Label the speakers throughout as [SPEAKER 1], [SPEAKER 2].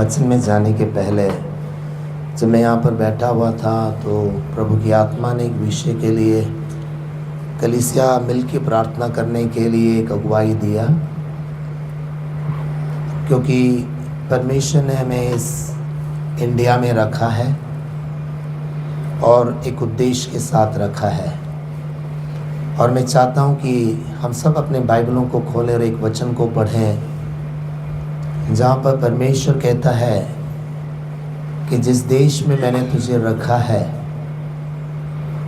[SPEAKER 1] वचन में जाने के पहले जब मैं यहाँ पर बैठा हुआ था तो प्रभु की आत्मा ने एक विषय के लिए कलीसिया मिलकर प्रार्थना करने के लिए एक अगुवाई दिया, क्योंकि परमेश्वर ने हमें इस इंडिया में रखा है और एक उद्देश्य के साथ रखा है। और मैं चाहता हूँ कि हम सब अपने बाइबलों को खोलें और एक वचन को पढ़ें जहाँ पर परमेश्वर कहता है कि जिस देश में मैंने तुझे रखा है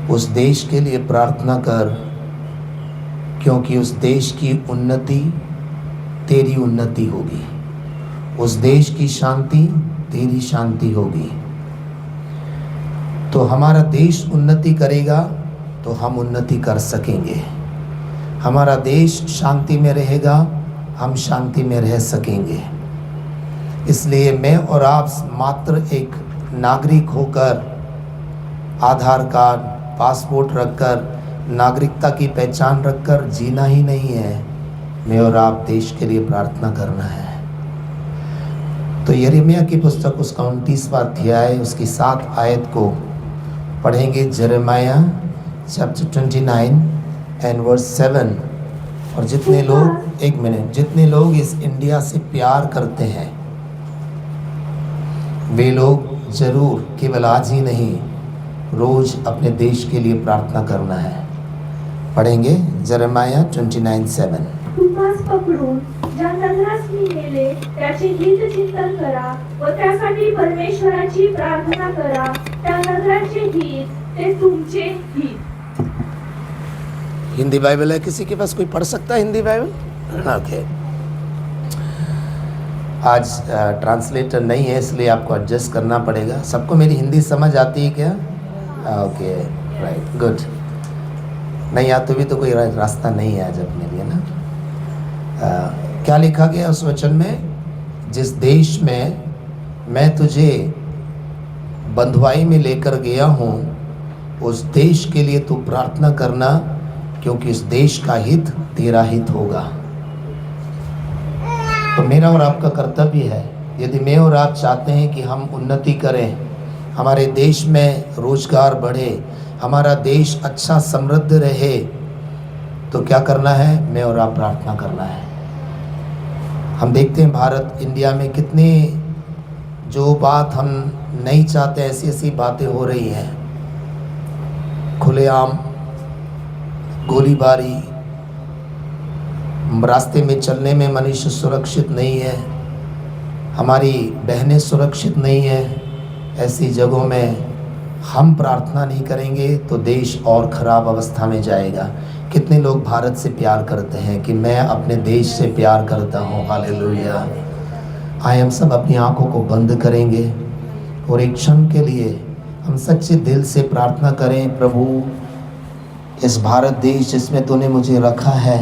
[SPEAKER 1] उस देश के लिए प्रार्थना कर, क्योंकि उस देश की उन्नति तेरी उन्नति होगी, उस देश की शांति तेरी शांति होगी। तो हमारा देश उन्नति करेगा तो हम उन्नति कर सकेंगे, हमारा देश शांति में रहेगा हम शांति में रह सकेंगे। इसलिए मैं और आप मात्र एक नागरिक होकर आधार कार्ड पासपोर्ट रखकर नागरिकता की पहचान रखकर जीना ही नहीं है, मैं और आप देश के लिए प्रार्थना करना है। तो यिर्मयाह की पुस्तक उसका 29वां अध्याय उसकी 7 आयत को पढ़ेंगे। यिर्मयाह चैप्टर 29 एंड वर्स 7। और जितने लोग इस इंडिया से प्यार करते हैं वे लोग जरूर केवल आज ही नहीं रोज अपने देश के लिए प्रार्थना करना है। पढ़ेंगे यिर्मयाह 29:7।
[SPEAKER 2] तुम्हास पकडून ज्या नगरास मी नेले त्याचे हित चिंतन करा व त्यासाठी परमेश्वराची प्रार्थना करा। त्या नगराचे हित ते तुमचे हित।
[SPEAKER 1] हिंदी बाइबल है किसी के पास? कोई पढ़ सकता है हिंदी बाइबल? ओके। आज ट्रांसलेटर नहीं है इसलिए आपको एडजस्ट करना पड़ेगा। सबको मेरी हिंदी समझ आती है क्या? Okay, right, good. नहीं आते भी तो कोई रास्ता नहीं है आज अपने लिए ना। क्या लिखा गया उस वचन में? जिस देश में मैं तुझे बंधुआई में लेकर गया हूँ उस देश के लिए तू प्रार्थना करना, क्योंकि उस देश का हित तेरा हित होगा। तो मेरा और आपका कर्तव्य है, यदि मैं और आप चाहते हैं कि हम उन्नति करें, हमारे देश में रोजगार बढ़े, हमारा देश अच्छा समृद्ध रहे, तो क्या करना है? मैं और आप प्रार्थना करना है। हम देखते हैं भारत इंडिया में कितने जो बात हम नहीं चाहते ऐसी ऐसी बातें हो रही हैं। खुलेआम गोलीबारी, रास्ते में चलने में मनुष्य सुरक्षित नहीं है, हमारी बहनें सुरक्षित नहीं है। ऐसी जगहों में हम प्रार्थना नहीं करेंगे तो देश और ख़राब अवस्था में जाएगा। कितने लोग भारत से प्यार करते हैं कि मैं अपने देश से प्यार करता हूँ। हालेलुया। आइए हम सब अपनी आंखों को बंद करेंगे और एक क्षण के लिए हम सच्चे दिल से प्रार्थना करें। प्रभु, इस भारत देश जिसमें तूने मुझे रखा है,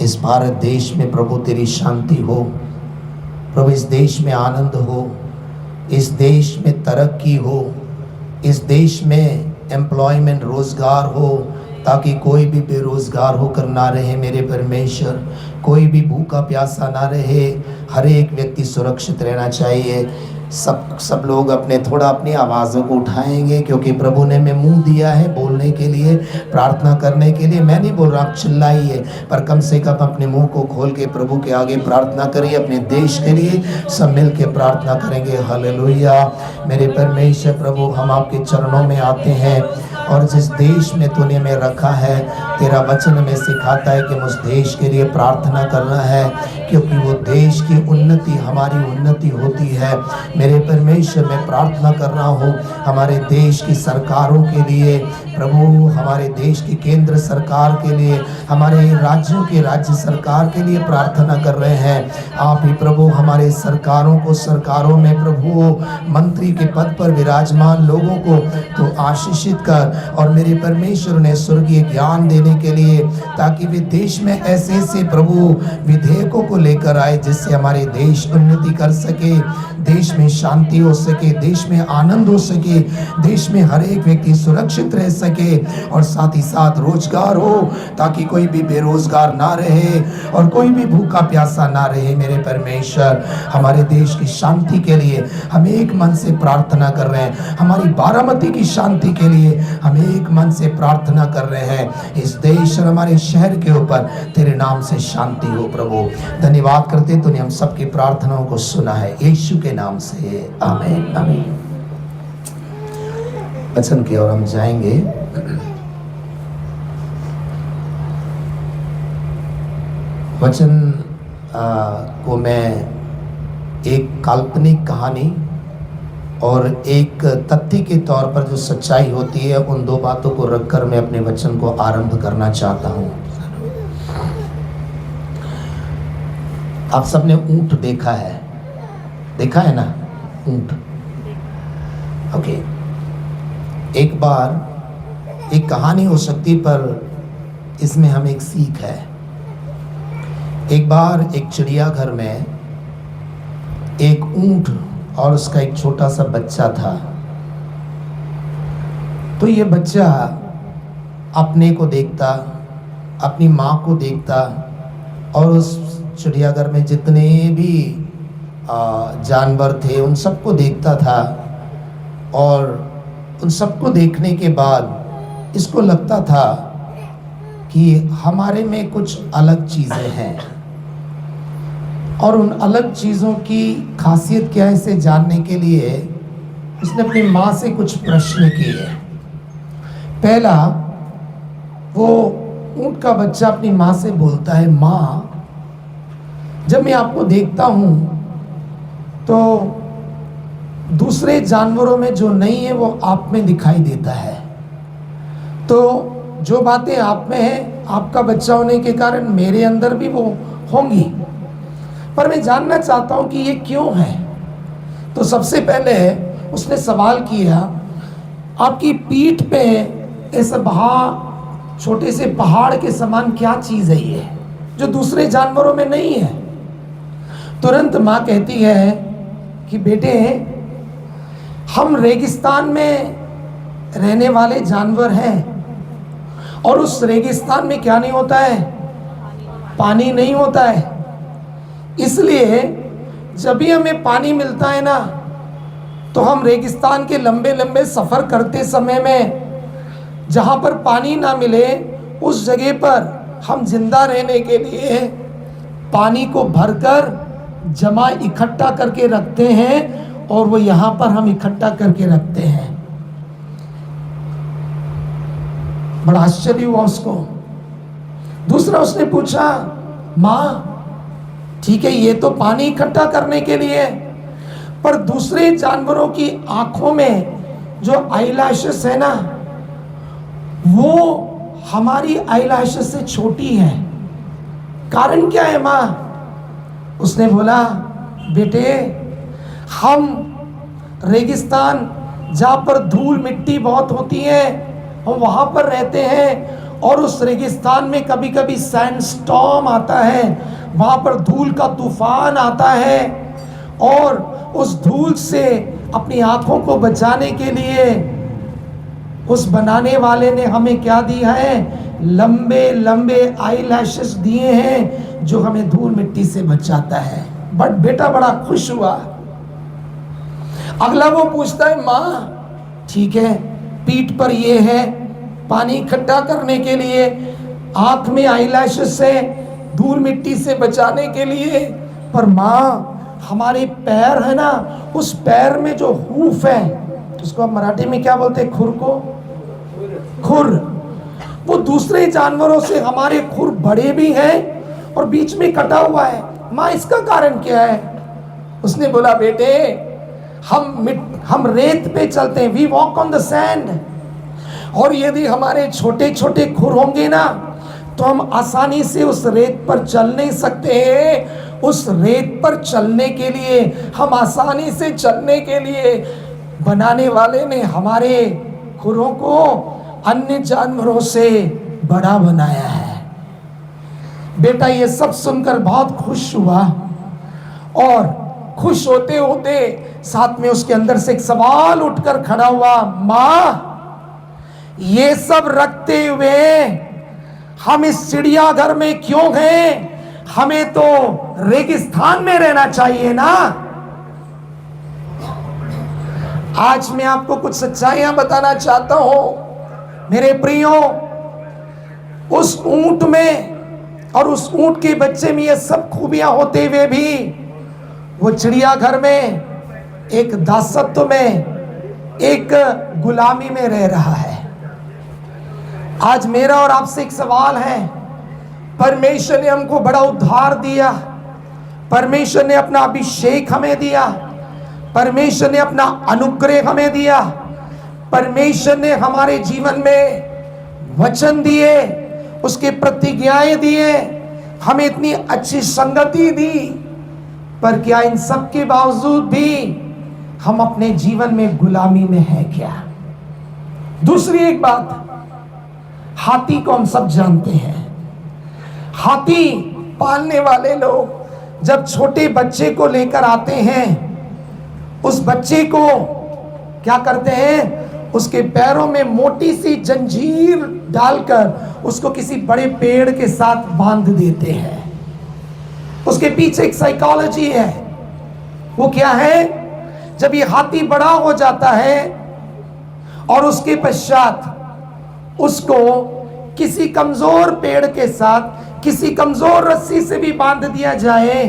[SPEAKER 1] इस भारत देश में प्रभु तेरी शांति हो। प्रभु इस देश में आनंद हो, इस देश में तरक्की हो, इस देश में एम्प्लॉयमेंट रोज़गार हो, ताकि कोई भी बेरोज़गार होकर ना रहे। मेरे परमेश्वर, कोई भी भूखा प्यासा ना रहे, हर एक व्यक्ति सुरक्षित रहना चाहिए। सब लोग अपनी आवाज़ों को उठाएंगे, क्योंकि प्रभु ने हमें मुंह दिया है बोलने के लिए, प्रार्थना करने के लिए। मैं नहीं बोल रहा आप चिल्लाइए, पर कम से कम अपने मुंह को खोल के प्रभु के आगे प्रार्थना करिए। अपने देश के लिए सब मिल के प्रार्थना करेंगे। हालेलुया। मेरे परमेश्वर प्रभु, हम आपके चरणों में आते हैं और जिस देश में तूने हमें रखा है, तेरा वचन में सिखाता है कि उस देश के लिए प्रार्थना करना है, क्योंकि वो देश की उन्नति हमारी उन्नति होती है। मेरे परमेश्वर, मैं प्रार्थना कर रहा हूँ हमारे देश की सरकारों के लिए प्रभु, हमारे देश की केंद्र सरकार के लिए, हमारे राज्यों की राज्य सरकार के लिए प्रार्थना कर रहे हैं। आप ही प्रभु हमारे सरकारों में प्रभु मंत्री के पद पर विराजमान लोगों को तो आशीषित कर, और मेरे परमेश्वर ने स्वर्गीय ज्ञान देने के लिए, ताकि वे देश में ऐसे प्रभु विधेयकों को लेकर आए जिससे हमारे देश उन्नति कर सके, देश में शांति हो सके, देश में आनंद हो सके, देश में हर एक व्यक्ति सुरक्षित रह सके और साथ ही साथ रोजगार हो, ताकि कोई भी बेरोजगार ना रहे और कोई भी भूखा प्यासा ना रहे। मेरे परमेश्वर, हमारे देश की शांति के लिए हम एक मन से प्रार्थना कर रहे हैं। हमारी बारामती की शांति के लिए हम एक मन से प्रार्थना कर रहे हैं। इस देश और हमारे शहर के ऊपर तेरे नाम से शांति हो प्रभु। धन्यवाद करते तूने हम सबकी प्रार्थनाओं को सुना है, यीशु के नाम से आमीन आमीन। वचन की ओर हम जाएंगे। वचन को मैं एक काल्पनिक कहानी और एक तथ्य के तौर पर जो सच्चाई होती है, उन दो बातों को रखकर मैं अपने वचन को आरंभ करना चाहता हूं। आप सबने ऊंट देखा है ना, ऊंट। ओके, एक बार एक कहानी हो सकती, पर इसमें हमें एक सीख है। एक बार एक चिड़ियाघर में एक ऊंट और उसका एक छोटा सा बच्चा था। तो ये बच्चा अपने को देखता, अपनी माँ को देखता और उस चिड़ियाघर में जितने भी जानवर थे उन सबको देखता था। और उन सबको देखने के बाद इसको लगता था कि हमारे में कुछ अलग चीज़ें हैं, और उन अलग चीज़ों की खासियत क्या है इसे जानने के लिए उसने अपनी माँ से कुछ प्रश्न किए। पहला, वो ऊँट का बच्चा अपनी माँ से बोलता है, माँ, जब मैं आपको देखता हूँ तो दूसरे जानवरों में जो नहीं है वो आप में दिखाई देता है। तो जो बातें आप में हैं, आपका बच्चा होने के कारण मेरे अंदर भी वो होंगी, पर मैं जानना चाहता हूँ कि ये क्यों है। तो सबसे पहले उसने सवाल किया, आपकी पीठ पे ऐसा छोटे से पहाड़ के समान क्या चीज़ है ये जो दूसरे जानवरों में नहीं है। तुरंत माँ कहती है कि बेटे, हम रेगिस्तान में रहने वाले जानवर हैं, और उस रेगिस्तान में क्या नहीं होता है, पानी नहीं होता है। इसलिए जब भी हमें पानी मिलता है ना, तो हम रेगिस्तान के लंबे लंबे सफ़र करते समय में जहाँ पर पानी ना मिले उस जगह पर हम जिंदा रहने के लिए पानी को भरकर जमा इकट्ठा करके रखते हैं, और वो यहाँ पर हम इकट्ठा करके रखते हैं। बड़ा आश्चर्य हुआ उसको। दूसरा उसने पूछा, माँ, ठीक है ये तो पानी इकट्ठा करने के लिए, पर दूसरे जानवरों की आंखों में जो आईलैशेस है ना, वो हमारी आईलैशेस से छोटी है। कारण क्या है माँ? उसने बोला, बेटे, हम रेगिस्तान जहाँ पर धूल मिट्टी बहुत होती है हम वहाँ पर रहते हैं, और उस रेगिस्तान में कभी कभी सैंडस्टॉर्म आता है, वहाँ पर धूल का तूफान आता है, और उस धूल से अपनी आँखों को बचाने के लिए उस बनाने वाले ने हमें क्या दिया है, लंबे लंबे आईलैशेस दिए हैं जो हमें धूल मिट्टी से बचाता है। बट बेटा बड़ा खुश हुआ। अगला वो पूछता है, माँ, ठीक है पीठ पर ये है पानी इकट्ठा करने के लिए, आँख में आईलैशेस से धूल मिट्टी से बचाने के लिए, पर माँ हमारे पैर है ना, उस पैर में जो हूफ है, उसको हम मराठी में क्या बोलते हैं, खुर को, खुर, वो दूसरे जानवरों से हमारे खुर बड़े भी हैं और बीच में कटा हुआ है। माँ इसका कारण क्या है? उसने बोला, बेटे हम रेत पे चलते हैं, we walk on the sand, और यदि हमारे छोटे छोटे खुर होंगे ना तो हम आसानी से उस रेत पर चल नहीं सकते हैं। उस रेत पर चलने के लिए, हम आसानी से चलने के लिए बनाने वाले ने हमारे खुरों को अन्य जानवरों से बड़ा बनाया है। बेटा ये सब सुनकर बहुत खुश हुआ और खुश होते होते साथ में उसके अंदर से एक सवाल उठकर खड़ा हुआ, माँ ये सब रखते हुए हम इस चिड़ियाघर में क्यों गए? हमें तो रेगिस्तान में रहना चाहिए ना। आज मैं आपको कुछ सच्चाइयां बताना चाहता हूं मेरे प्रियो। उस ऊंट में और उस ऊंट के बच्चे में ये सब खूबियां होते हुए भी वो चिड़ियाघर में एक दासत्व में, एक गुलामी में रह रहा है। आज मेरा और आपसे एक सवाल है, परमेश्वर ने हमको बड़ा उद्धार दिया, परमेश्वर ने अपना अभिषेक हमें दिया, परमेश्वर ने अपना अनुग्रह हमें दिया, परमेश्वर ने हमारे जीवन में वचन दिए, उसके प्रतिज्ञाएं दिए, हमें इतनी अच्छी संगति दी, पर क्या इन सब के बावजूद भी हम अपने जीवन में गुलामी में हैं क्या? दूसरी एक बात, हाथी को हम सब जानते हैं। हाथी पालने वाले लोग जब छोटे बच्चे को लेकर आते हैं, उस बच्चे को क्या करते हैं? उसके पैरों में मोटी सी जंजीर डालकर उसको किसी बड़े पेड़ के साथ बांध देते हैं। उसके पीछे एक साइकोलॉजी है। वो क्या है? जब ये हाथी बड़ा हो जाता है और उसके पश्चात उसको किसी कमजोर पेड़ के साथ, किसी कमजोर रस्सी से भी बांध दिया जाए,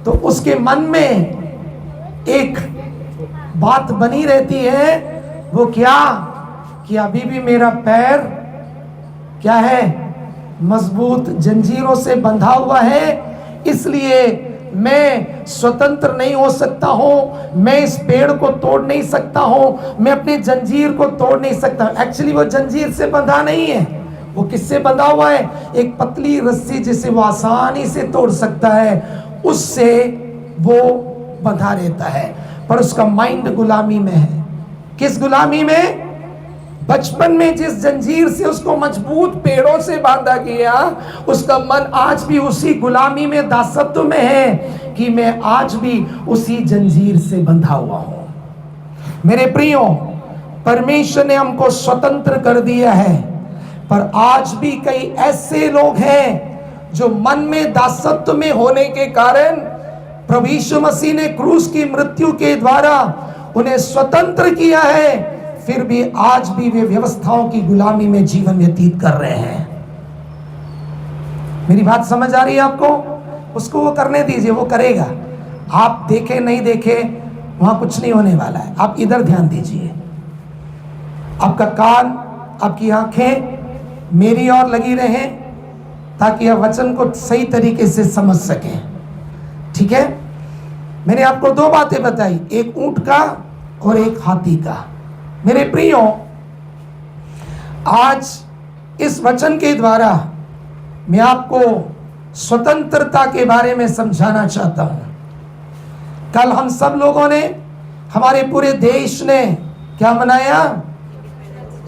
[SPEAKER 1] तो उसके मन में एक बात बनी रहती है। वो क्या? कि अभी भी मेरा पैर क्या है? मजबूत जंजीरों से बंधा हुआ है, इसलिए मैं स्वतंत्र नहीं हो सकता हूं, मैं इस पेड़ को तोड़ नहीं सकता हूं, मैं अपनी जंजीर को तोड़ नहीं सकता। एक्चुअली वो जंजीर से बंधा नहीं है, वो किससे बंधा हुआ है? एक पतली रस्सी जिसे वो आसानी से तोड़ सकता है, उससे वो बंधा रहता है। पर उसका माइंड गुलामी में है। किस गुलामी में? बचपन में जिस जंजीर से उसको मजबूत पेड़ों से बांधा गया, उसका मन आज भी उसी गुलामी में, दासत्व में है कि मैं आज भी उसी जंजीर से बंधा हुआ हूं। मेरे प्रियो, परमेश्वर ने हमको स्वतंत्र कर दिया है, पर आज भी कई ऐसे लोग हैं जो मन में दासत्व में होने के कारण प्रभु यीशु मसीह ने क्रूस की मृत्यु के द्वारा उन्हें स्वतंत्र किया है, फिर भी आज भी वे व्यवस्थाओं की गुलामी में जीवन व्यतीत कर रहे हैं। मेरी बात समझ आ रही है आपको? उसको वो करने दीजिए, वो करेगा। आप देखे नहीं देखे वहां कुछ नहीं होने वाला है। आप इधर ध्यान दीजिए। आपका कान, आपकी आंखें मेरी ओर लगी रहें ताकि यह वचन को सही तरीके से समझ सकें। ठीक है? मैंने आपको दो बातें बताई, एक ऊंट का और एक हाथी का। मेरे प्रियो, आज इस वचन के द्वारा मैं आपको स्वतंत्रता के बारे में समझाना चाहता हूं। कल हम सब लोगों ने, हमारे पूरे देश ने क्या मनाया?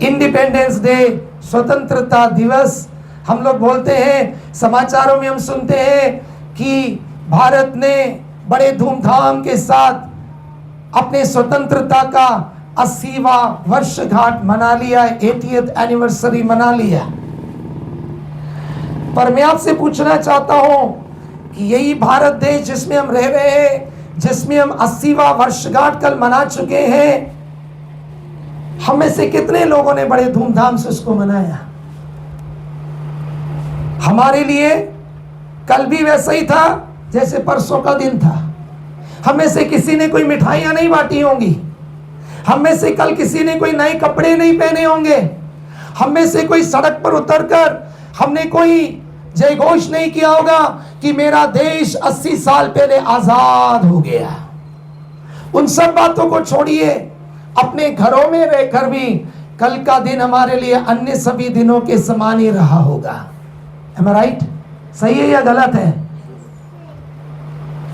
[SPEAKER 1] इंडिपेंडेंस डे, स्वतंत्रता दिवस। हम लोग बोलते हैं, समाचारों में हम सुनते हैं कि भारत ने बड़े धूमधाम के साथ अपने स्वतंत्रता का 80वां वर्षगांठ मना लिया, 80th एनिवर्सरी मना लिया। पर मैं आपसे पूछना चाहता हूं कि यही भारत देश जिसमें हम रह रहे हैं, जिसमें हम 80वां वर्षगांठ कल मना चुके हैं, हम में से कितने लोगों ने बड़े धूमधाम से उसको मनाया? हमारे लिए कल भी वैसा ही था जैसे परसों का दिन था। हम में से किसी ने कोई मिठाइयां नहीं बांटी होंगी, हम में से कल किसी ने कोई नए कपड़े नहीं पहने होंगे, हम में से कोई सड़क पर उतरकर हमने कोई जय घोष नहीं किया होगा कि मेरा देश 80 साल पहले आजाद हो गया। उन सब बातों को छोड़िए, अपने घरों में रहकर भी कल का दिन हमारे लिए अन्य सभी दिनों के समान ही रहा होगा। Am I right? सही है या गलत है?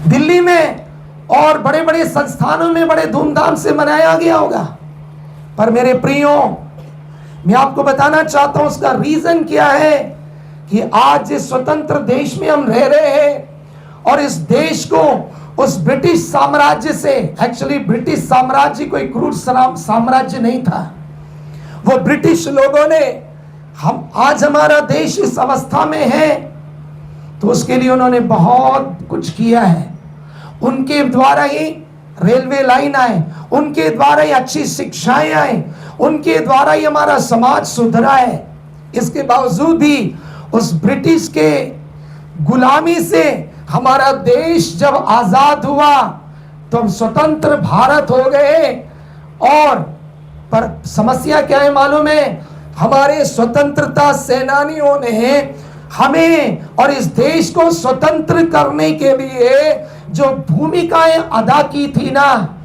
[SPEAKER 1] दिल्ली में और बड़े बड़े संस्थानों में बड़े धूमधाम से मनाया गया होगा। पर मेरे प्रियो, मैं आपको बताना चाहता हूं उसका रीजन क्या है कि आज जिस स्वतंत्र देश में हम रह रहे हैं और इस देश को उस ब्रिटिश साम्राज्य से, एक्चुअली ब्रिटिश साम्राज्य कोई क्रूर साम्राज्य नहीं था। वो ब्रिटिश लोगों ने, हम आज हमारा देश इस अवस्था में है तो उसके लिए उन्होंने बहुत कुछ किया है। उनके द्वारा ही रेलवे लाइन आए, उनके द्वारा ही अच्छी शिक्षाएं आए, उनके द्वारा ही हमारा समाज सुधरा है। इसके बावजूद भी उस ब्रिटिश के गुलामी से हमारा देश जब आजाद हुआ तो हम स्वतंत्र भारत हो गए। और पर समस्या क्या है मालूम है? हमारे स्वतंत्रता सेनानियों ने हमें और इस देश को स्वतंत्र करने के लिए जो भूमिकाएं अदा की थी ना,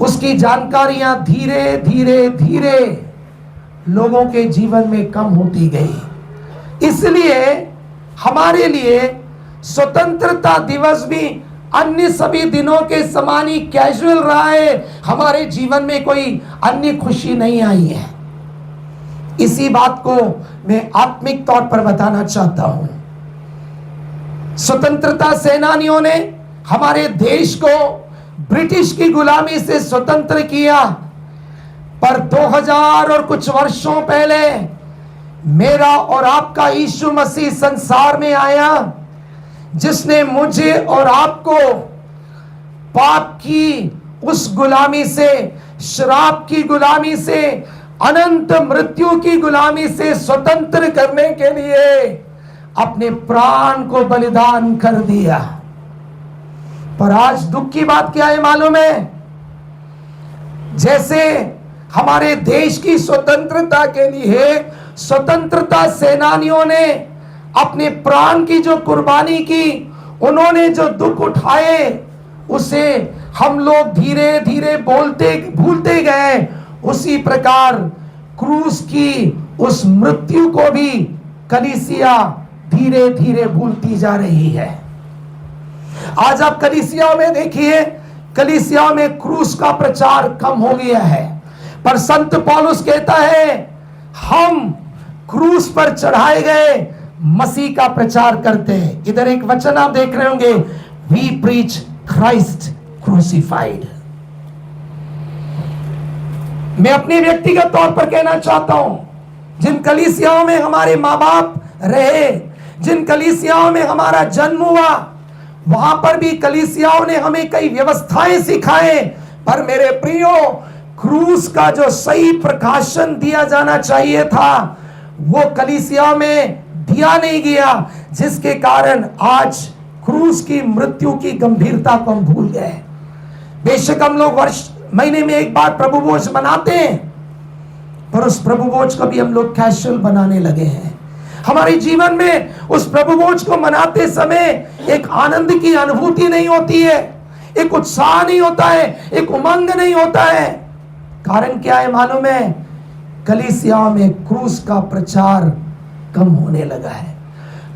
[SPEAKER 1] उसकी जानकारियां धीरे धीरे धीरे लोगों के जीवन में कम होती गई। इसलिए हमारे लिए स्वतंत्रता दिवस भी अन्य सभी दिनों के समान ही कैजुअल रहा है। हमारे जीवन में कोई अन्य खुशी नहीं आई है। इसी बात को मैं आत्मिक तौर पर बताना चाहता हूं। स्वतंत्रता सेनानियों ने हमारे देश को ब्रिटिश की गुलामी से स्वतंत्र किया, पर 2000 और कुछ वर्षों पहले मेरा और आपका यीशु मसीह संसार में आया, जिसने मुझे और आपको पाप की उस गुलामी से, शराब की गुलामी से, अनंत मृत्यु की गुलामी से स्वतंत्र करने के लिए अपने प्राण को बलिदान कर दिया। पर आज दुख की बात क्या है मालूम है? जैसे हमारे देश की स्वतंत्रता के लिए स्वतंत्रता सेनानियों ने अपने प्राण की जो कुर्बानी की, उन्होंने जो दुख उठाए, उसे हम लोग धीरे धीरे भूलते गए। उसी प्रकार क्रूस की उस मृत्यु को भी कलीसिया धीरे धीरे भूलती जा रही है। आज आप कलीसियाओं में देखिए, कलीसियाओं में क्रूस का प्रचार कम हो गया है। पर संत पौलुस कहता है, हम क्रूस पर चढ़ाए गए मसीह का प्रचार करते हैं। इधर एक वचन आप देख रहे होंगे, वी प्रीच क्राइस्ट क्रूसिफाइड। मैं अपने व्यक्तिगत तौर पर कहना चाहता हूं, जिन कलीसियाओं में हमारे माँ बाप रहे, जिन कलीसियाओं में हमारा जन्म हुआ, वहां पर भी कलीसियाओं ने हमें कई व्यवस्थाएं सिखाए, पर मेरे प्रियो, क्रूस का जो सही प्रकाशन दिया जाना चाहिए था, वो कलीसियाओं में दिया नहीं गया, जिसके कारण आज क्रूस की मृत्यु की गंभीरता को हम भूल गए। बेशक हम लोग महीने में एक बार प्रभु भोज मनाते हैं, पर उस प्रभु भोज को भी हम लोग कैजुअल बनाने लगे हैं। हमारे जीवन में उस प्रभु भोज को मनाते समय एक आनंद की अनुभूति नहीं होती है, एक उत्साह नहीं होता है, एक उमंग नहीं होता है। कारण क्या है मालूम है? कलीसियाओं में क्रूस का प्रचार कम होने लगा है।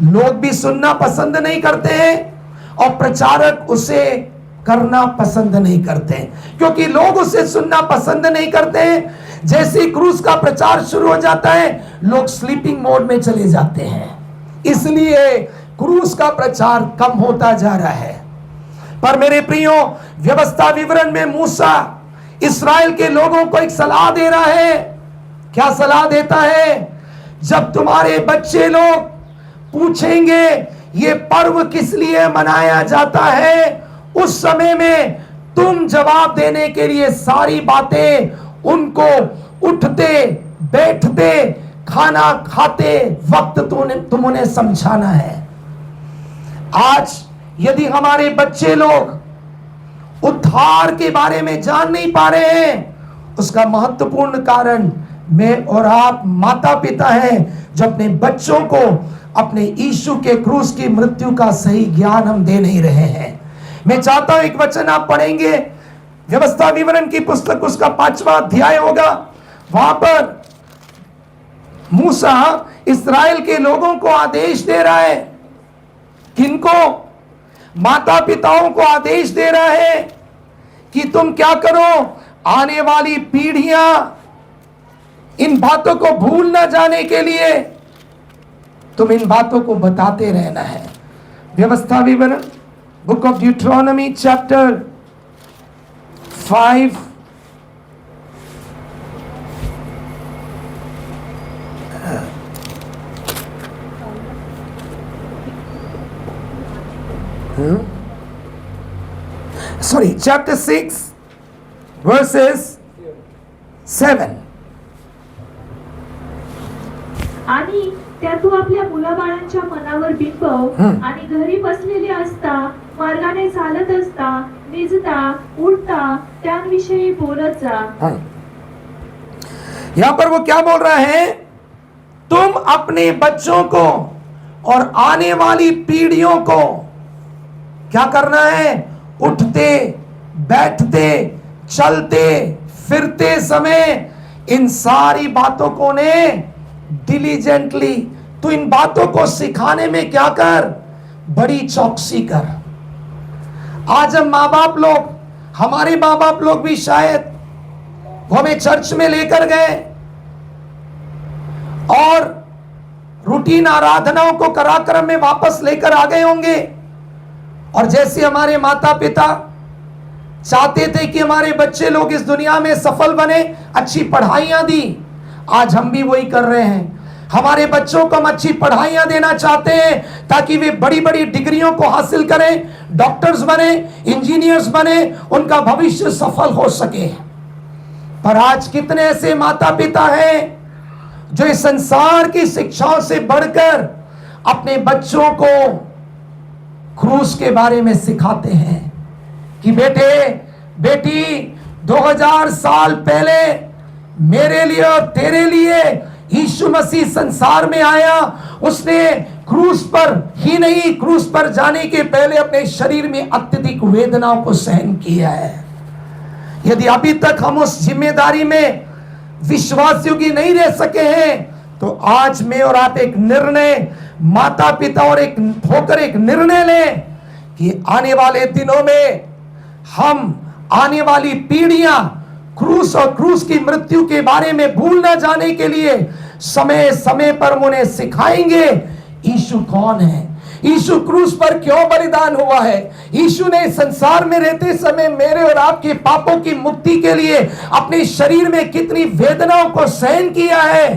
[SPEAKER 1] लोग भी सुनना पसंद नहीं करते हैं और प्रचारक उसे करना पसंद नहीं करते हैं, क्योंकि लोग उसे सुनना पसंद नहीं करते हैं। जैसे क्रूस का प्रचार शुरू हो जाता है, लोग स्लीपिंग मोड में चले जाते हैं। इसलिए क्रूस का प्रचार कम होता जा रहा है। पर मेरे प्रियो, व्यवस्था विवरण में मूसा इस्राएल के लोगों को एक सलाह दे रहा है। क्या सलाह देता है? जब तुम्हारे बच्चे लोग पूछेंगे ये पर्व किस लिए मनाया जाता है, उस समय में तुम जवाब देने के लिए सारी बातें उनको उठते बैठते खाना खाते वक्त तुम उन्हें समझाना है। आज यदि हमारे बच्चे लोग उद्धार के बारे में जान नहीं पा रहे हैं, उसका महत्वपूर्ण कारण मैं और आप माता पिता हैं, जो अपने बच्चों को अपने यीशु के क्रूस की मृत्यु का सही ज्ञान हम दे नहीं रहे हैं। मैं चाहता हूं एक वचन आप पढ़ेंगे, व्यवस्था विवरण की पुस्तक, उसका 5वां अध्याय होगा। वहां पर मूसा इस्राएल के लोगों को आदेश दे रहा है। किनको? माता पिताओं को आदेश दे रहा है कि तुम क्या करो, आने वाली पीढ़ियां इन बातों को भूल ना जाने के लिए तुम इन बातों को बताते रहना है। व्यवस्था विवरण Book of Deuteronomy chapter 5 chapter 6 verses 7.
[SPEAKER 2] आणि त्या तू आपल्या मुलाबाळांच्या मनावर बिंबव आणि घरी बसलेले असता, मार्गाने चालत असता, निजता उठता त्यांविषयी बोलत जा.
[SPEAKER 1] यहां पर वो क्या बोल रहा है? तुम अपने बच्चों को और आने वाली पीढ़ियों को क्या करना है? उठते, बैठते, चलते, फिरते समय इन सारी बातों को ने डिलीजेंटली, तो इन बातों को सिखाने में क्या कर? बड़ी चौकसी कर. आज हम माँ बाप लोग, हमारे माँ बाप लोग भी शायद वो हमें चर्च में लेकर गए और रूटीन आराधनाओं को कराक्रम में वापस लेकर आ गए होंगे. और जैसे हमारे माता पिता चाहते थे कि हमारे बच्चे लोग इस दुनिया में सफल बने, अच्छी पढ़ाइयां दी, आज हम भी वही कर रहे हैं. हमारे बच्चों को हम अच्छी पढ़ाइयां देना चाहते हैं ताकि वे बड़ी बड़ी डिग्रियों को हासिल करें, डॉक्टर्स बने, इंजीनियर्स बने, उनका भविष्य सफल हो सके. पर आज कितने ऐसे माता पिता हैं जो इस संसार की शिक्षाओं से बढ़कर अपने बच्चों को क्रूस के बारे में सिखाते हैं कि बेटे बेटी 2000 साल पहले मेरे लिए और तेरे लिए यीशु मसीह संसार में आया. उसने क्रूस पर ही नहीं, क्रूस पर जाने के पहले अपने शरीर में अत्यधिक वेदनाओं को सहन किया है. यदि अभी तक हम उस जिम्मेदारी में विश्वासियों की नहीं रह सके हैं, तो आज मैं और आप एक निर्णय, माता पिता और एक होकर एक निर्णय लें कि आने वाले दिनों में हम, आने वाली पीढ़ियां क्रूस और क्रूस की मृत्यु के बारे में भूल न जाने के लिए समय समय पर उन्हें सिखाएंगे यीशु कौन है, यीशु क्रूस पर क्यों बलिदान हुआ है, यीशु ने संसार में रहते समय मेरे और आपके पापों की मुक्ति के लिए अपने शरीर में कितनी वेदनाओं को सहन किया है.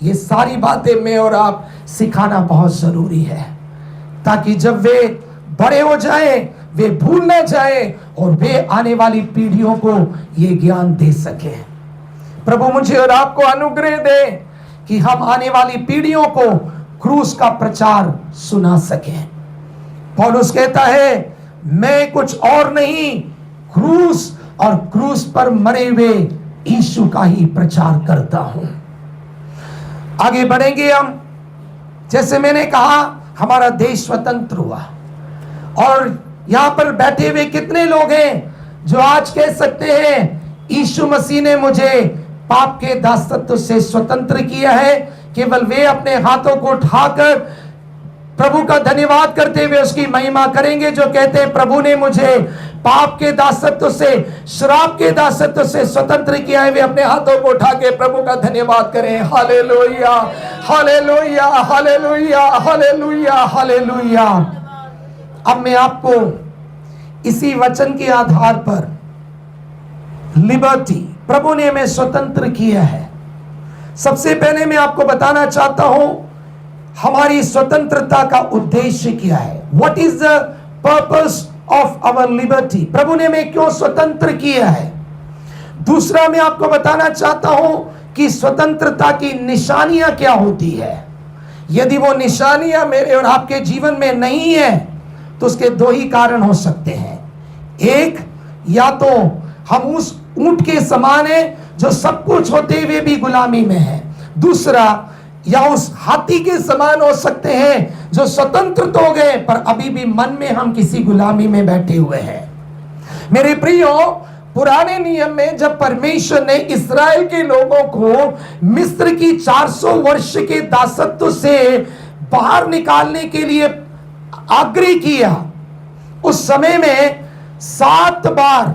[SPEAKER 1] ये सारी बातें मैं और आप सिखाना बहुत जरूरी है ताकि जब वे बड़े हो जाएं, वे भूल न जाएं और वे आने वाली पीढ़ियों को ये ज्ञान दे सके. प्रभु मुझे और आपको अनुग्रह दे कि हम आने वाली पीढ़ियों को क्रूस का प्रचार सुना सकें. पौलुस कहता है, मैं कुछ और नहीं, क्रूस और क्रूस पर मरे हुए यीशु का ही प्रचार करता हूं. आगे बढ़ेंगे हम. जैसे मैंने कहा, हमारा देश स्वतंत्र हुआ और यहां पर बैठे हुए कितने लोग हैं जो आज कह सकते हैं यीशु मसीह ने मुझे पाप के दासत्व से स्वतंत्र किया है. केवल वे अपने हाथों को उठाकर प्रभु का धन्यवाद करते हुए उसकी महिमा करेंगे जो कहते हैं, प्रभु ने मुझे पाप के दासत्व से, शराब के दासत्व से स्वतंत्र किया है. वे अपने हाथों को उठा के प्रभु का धन्यवाद करें. Hallelujah, hallelujah, hallelujah, hallelujah, hallelujah. अब मैं आपको इसी वचन के आधार पर लिबर्टी, प्रभु ने हमें स्वतंत्र किया है. सबसे पहले मैं आपको बताना चाहता हूं हमारी स्वतंत्रता का उद्देश्य क्या है. What is the purpose of our liberty. प्रभु ने हमें क्यों स्वतंत्र किया है. दूसरा मैं आपको बताना चाहता हूं कि स्वतंत्रता की निशानियां क्या होती है. यदि वो निशानियां मेरे और आपके जीवन में नहीं है तो उसके दो ही कारण हो सकते हैं. एक, या तो हम उस ऊंट के समान है जो सब कुछ होते हुए भी गुलामी में है. दूसरा, या उस हाथी के समान हो सकते हैं जो स्वतंत्र तो हो गए पर अभी भी मन में हम किसी गुलामी में बैठे हुए हैं. मेरे प्रियो, पुराने नियम में जब परमेश्वर ने इस्राएल के लोगों को मिस्र की 400 वर्ष के दासत्व से बाहर निकालने के लिए आग्रह किया, उस समय में 7 बार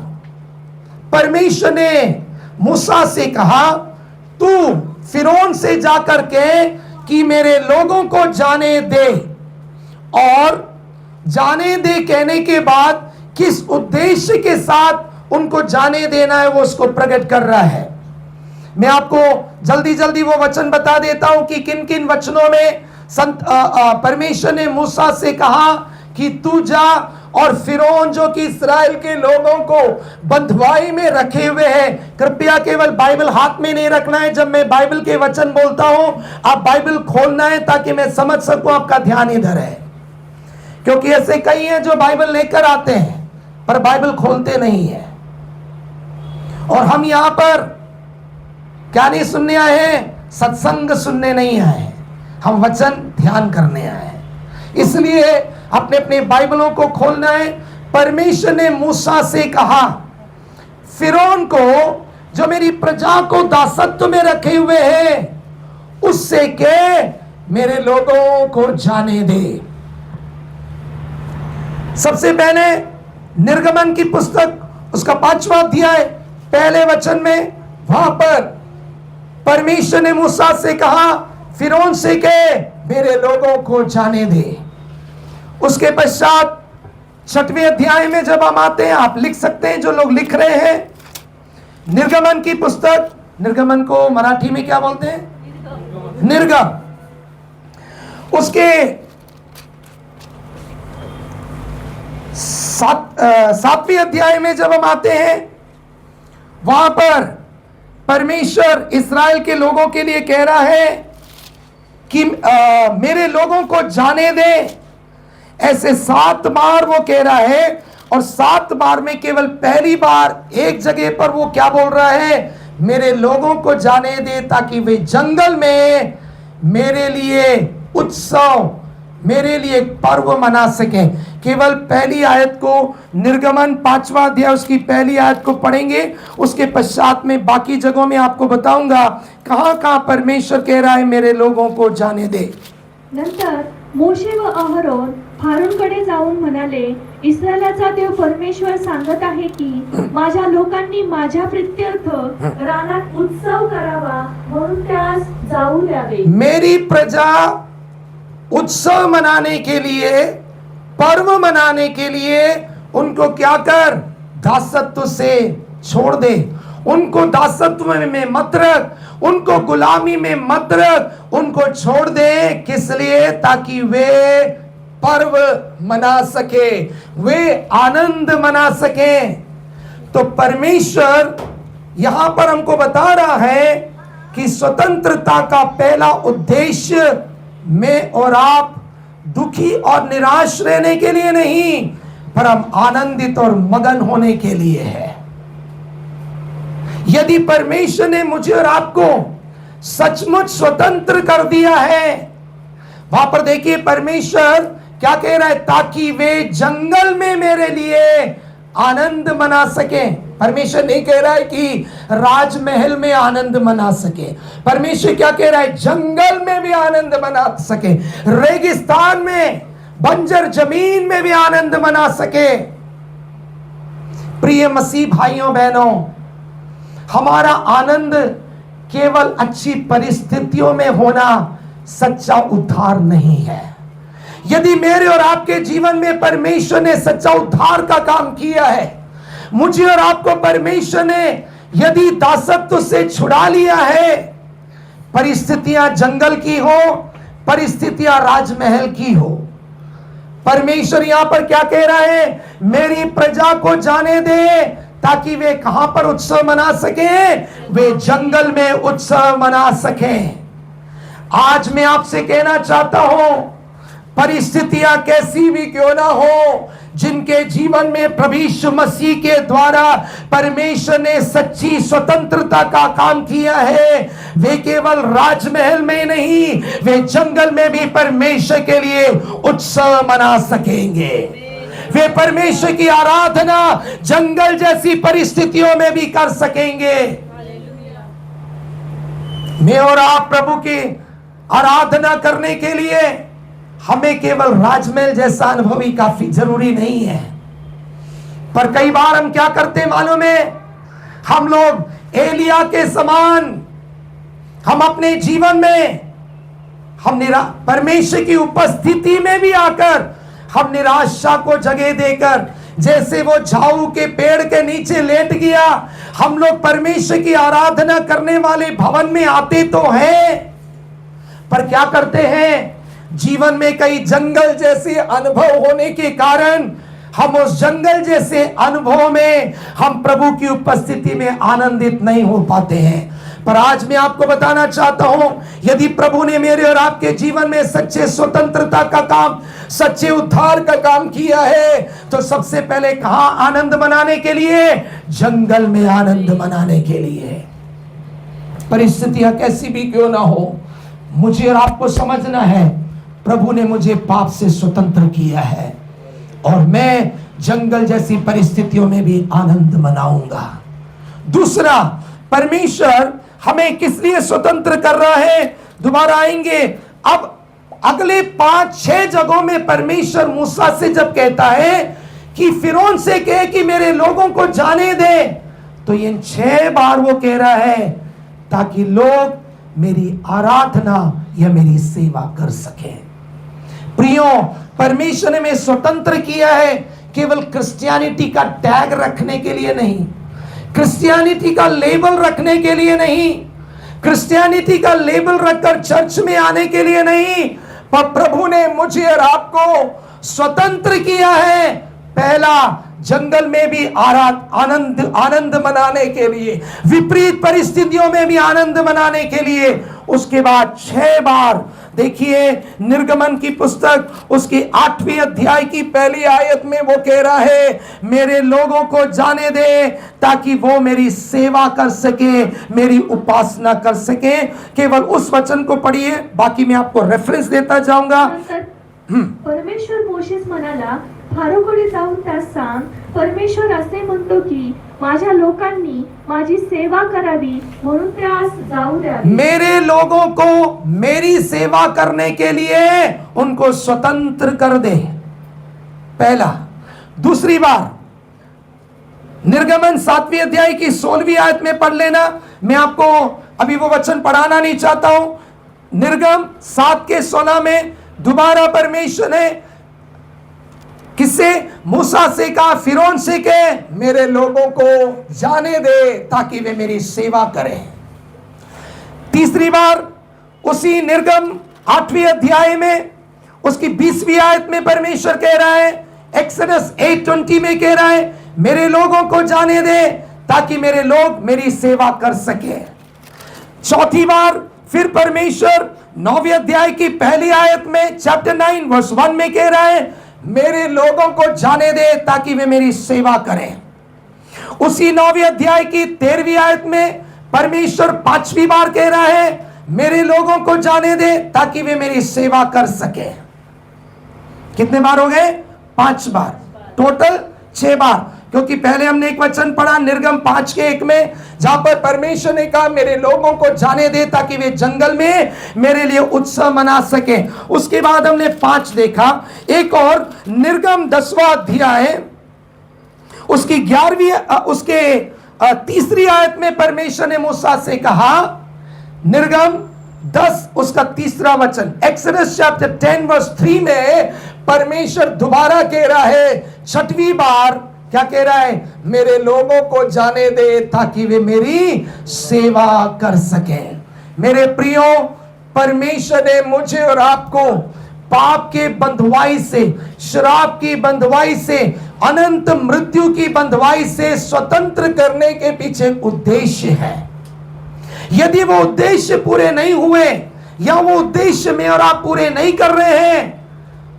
[SPEAKER 1] परमेश्वर ने मूसा से कहा, तू फिरौन से जाकर के कि मेरे लोगों को जाने दे और जाने दे कहने के बाद किस उद्देश्य के साथ उनको जाने देना है वो उसको प्रकट कर रहा है। मैं आपको जल्दी जल्दी वो वचन बता देता हूं कि किन किन वचनों में परमेश्वर ने मूसा से कहा कि तू जा और फिरौन जो कि इस्राएल के लोगों को बंधुआई में रखे हुए है। कृपया केवल बाइबल हाथ में नहीं रखना है, जब मैं बाइबल के वचन बोलता हूं आप बाइबल खोलना है ताकि मैं समझ सकूं आपका ध्यान इधर है। क्योंकि ऐसे कई हैं जो बाइबल लेकर आते हैं पर बाइबल खोलते नहीं है। और हम यहां पर क्या नहीं सुनने आए हैं, सत्संग सुनने नहीं आए हैं, हम वचन ध्यान करने आए हैं। इसलिए अपने अपने बाइबलों को खोलना है। परमेश्वर ने मूसा से कहा फिरौन को जो मेरी प्रजा को दासत्व में रखे हुए हैं उससे के मेरे लोगों को जाने दे। सबसे पहले निर्गमन की पुस्तक उसका 5वां अध्याय पहले वचन में वहां पर परमेश्वर ने मूसा से कहा फिरौन से के मेरे लोगों को जाने दे। उसके पश्चात 6वें अध्याय में जब हम आते हैं, आप लिख सकते हैं जो लोग लिख रहे हैं, निर्गमन की पुस्तक, निर्गमन को मराठी में क्या बोलते हैं, निर्गम। उसके 7वें अध्याय में जब हम आते हैं वहां पर परमेश्वर इस्राएल के लोगों के लिए कह रहा है कि मेरे लोगों को जाने दे। ऐसे 7 बार वो कह रहा है और 7 बार में केवल पहली बार एक जगह पर वो क्या बोल रहा है, मेरे लोगों को जाने दे ताकि वे जंगल में मेरे लिए उत्सव, मेरे लिए पर्व मना सकें। केवल पहली आयत को, निर्गमन 5वां अध्याय उसकी पहली आयत को पढ़ेंगे। उसके पश्चात में बाकी जगहों में आपको बताऊंगा कहां कहां परमेश्वर कह रहा है मेरे लोगों को जाने दे।
[SPEAKER 2] नंतर मोशे व अहरोन फारूनकडे जाऊन म्हणाले, इस्रायलाचा देव परमेश्वर सांगत आहे की माझ्या लोकांनी माझ्या प्रीत्यर्थ रानात उत्सव करावा म्हणून त्यास जाऊ द्यावे।
[SPEAKER 1] मेरी प्रजा उत्सव मनाने के लिए, पर्व मनाने के लिए उनको क्या कर, दासत्व से छोड़ दे। उनको दासत्व में मत रख, उनको गुलामी में मत रख, उनको छोड़ दे। किस लिए? ताकि वे पर्व मना सके, वे आनंद मना सके। तो परमेश्वर यहां पर हमको बता रहा है कि स्वतंत्रता का पहला उद्देश्य मैं और आप दुखी और निराश रहने के लिए नहीं, पर हम आनंदित और मगन होने के लिए है। यदि परमेश्वर ने मुझे और आपको सचमुच स्वतंत्र कर दिया है, वहां पर देखिए परमेश्वर क्या कह रहा है, ताकि वे जंगल में मेरे लिए आनंद मना सके। परमेश्वर नहीं कह रहा है कि राजमहल में आनंद मना सके। परमेश्वर क्या कह रहा है, जंगल में भी आनंद मना सके, रेगिस्तान में, बंजर जमीन में भी आनंद मना सके। प्रिय मसीह भाइयों बहनों, हमारा आनंद केवल अच्छी परिस्थितियों में होना सच्चा उद्धार नहीं है। यदि मेरे और आपके जीवन में परमेश्वर ने सच्चा उद्धार का काम किया है, मुझे और आपको परमेश्वर ने यदि दासत्व से छुड़ा लिया है, परिस्थितियां जंगल की हो, परिस्थितियां राजमहल की हो, परमेश्वर यहां पर क्या कह रहा है, मेरी प्रजा को जाने दे ताकि वे कहां पर उत्सव मना सके, वे जंगल में उत्सव मना सके। आज मैं आपसे कहना चाहता हूं, परिस्थितियां कैसी भी क्यों ना हो, जिनके जीवन में प्रभु यीशु मसीह के द्वारा परमेश्वर ने सच्ची स्वतंत्रता का काम किया है, वे केवल राजमहल में नहीं, वे जंगल में भी परमेश्वर के लिए उत्सव मना सकेंगे। वे परमेश्वर की आराधना जंगल जैसी परिस्थितियों में भी कर सकेंगे। मैं और आप प्रभु की आराधना करने के लिए हमें केवल राजमहल जैसा अनुभव ही काफी जरूरी नहीं है। पर कई बार हम क्या करते मालूम है, हम लोग एलिया के समान हम अपने जीवन में हम परमेश्वर की उपस्थिति में भी आकर हम निराशा को जगह देकर, जैसे वो झाऊ के पेड़ के नीचे लेट गया, हम लोग परमेश्वर की आराधना करने वाले भवन में आते तो हैं, पर क्या करते हैं? जीवन में कई जंगल जैसे अनुभव होने के कारण हम उस जंगल जैसे अनुभव में हम प्रभु की उपस्थिति में आनंदित नहीं हो पाते हैं। पर आज मैं आपको बताना चाहता हूं, यदि प्रभु ने मेरे और आपके जीवन में सच्चे स्वतंत्रता का काम, सच्चे उद्धार का काम किया है, तो सबसे पहले कहां आनंद मनाने के लिए? जंगल में आनंद मनाने के लिए। परिस्थितियां कैसी भी क्यों ना हो, मुझे और आपको समझना है, प्रभु ने मुझे पाप से स्वतंत्र किया है और मैं जंगल जैसी परिस्थितियों में भी आनंद मनाऊंगा। दूसरा, परमेश्वर हमें किस लिए स्वतंत्र कर रहा है? दोबारा आएंगे। अब अगले 5-6 जगहों में परमेश्वर मूसा से जब कहता है कि फिरौन से कहे कि मेरे लोगों को जाने दे, तो इन 6 बार वो कह रहा है ताकि लोग मेरी आराधना या मेरी सेवा कर सकें। प्रियो, परमेश्वर ने हमें स्वतंत्र किया है केवल क्रिश्चियनिटी का टैग रखने के लिए नहीं, क्रिश्चियनिटी का लेबल रखने के लिए नहीं, क्रिश्चियनिटी का लेबल रखकर चर्च में आने के लिए नहीं, पर प्रभु ने मुझे और आपको स्वतंत्र किया है। पहला, जंगल में भी आनंद मनाने के लिए, विपरीत परिस्थितियों में भी आनंद मनाने के लिए। उसके बाद 6 बार देखिए, निर्गमन की पुस्तक उसकी 8वें अध्याय की पहली आयत में वो कह रहा है, मेरे लोगों को जाने दे ताकि वो मेरी सेवा कर सके, मेरी उपासना कर सके। केवल उस वचन को पढ़िए, बाकी मैं आपको रेफरेंस देता जाऊंगा।
[SPEAKER 2] परमेश्वर मोशेस म्हणाला, फारोकडे जाऊन त्यास सांग, परमेश्वर असे म्हणतो की माझ्या लोकांनी माझी सेवा करावी म्हणून त्यास जाऊ द्यावे।
[SPEAKER 1] मेरे लोगों को मेरी सेवा करने के लिए उनको स्वतंत्र कर दे, पहला। दूसरी बार निर्गमन 7वें अध्याय की 16वीं आयत में पढ़ लेना, मैं आपको अभी वो वचन पढ़ाना नहीं चाहता हूं। निर्गम 7:16 में दोबारा परमेश्वर ने किससे? मूसा से कहा, फिरौन से कहे मेरे लोगों को जाने दे ताकि वे मेरी सेवा करें। तीसरी बार उसी निर्गम 8वें अध्याय में उसकी 20वीं आयत में परमेश्वर कह रहा है, एक्सोडस 8:20 में कह रहा है, मेरे लोगों को जाने दे ताकि मेरे लोग मेरी सेवा कर सके। चौथी बार फिर परमेश्वर 9वें अध्याय की पहली आयत में चैप्टर 9 वर्स 1 में कह रहा है, मेरे लोगों को जाने दे ताकि वे मेरी सेवा करें। उसी 9वें अध्याय की 13वीं आयत में परमेश्वर 5वीं बार कह रहा है, मेरे लोगों को जाने दे ताकि वे मेरी सेवा कर सके। कितने बार हो गए? 5 बार, टोटल 6 बार। क्योंकि पहले हमने एक वचन पढ़ा निर्गम 5:1 में, जहां पर परमेश्वर ने कहा मेरे लोगों को जाने दे ताकि वे जंगल में मेरे लिए उत्सव मना सके। उसके बाद हमने 5 देखा। एक और निर्गम 10वां अध्याय उसकी 11वीं उसके 3री आयत में परमेश्वर ने मूसा से कहा, निर्गम 10 उसका 3रा वचन, एक्सोडस चैप्टर 10 वर्स 3 में परमेश्वर दोबारा कह रहा है, 6वीं बार क्या कह रहा है? मेरे लोगों को जाने दे ताकि वे मेरी सेवा कर सकें। मेरे प्रियो, परमेश्वर ने मुझे और आपको पाप के बंधुआई से, शराब की बंधुआई से, अनंत मृत्यु की बंधुआई से स्वतंत्र करने के पीछे उद्देश्य है। यदि वो उद्देश्य पूरे नहीं हुए या वो उद्देश्य में और आप पूरे नहीं कर रहे हैं,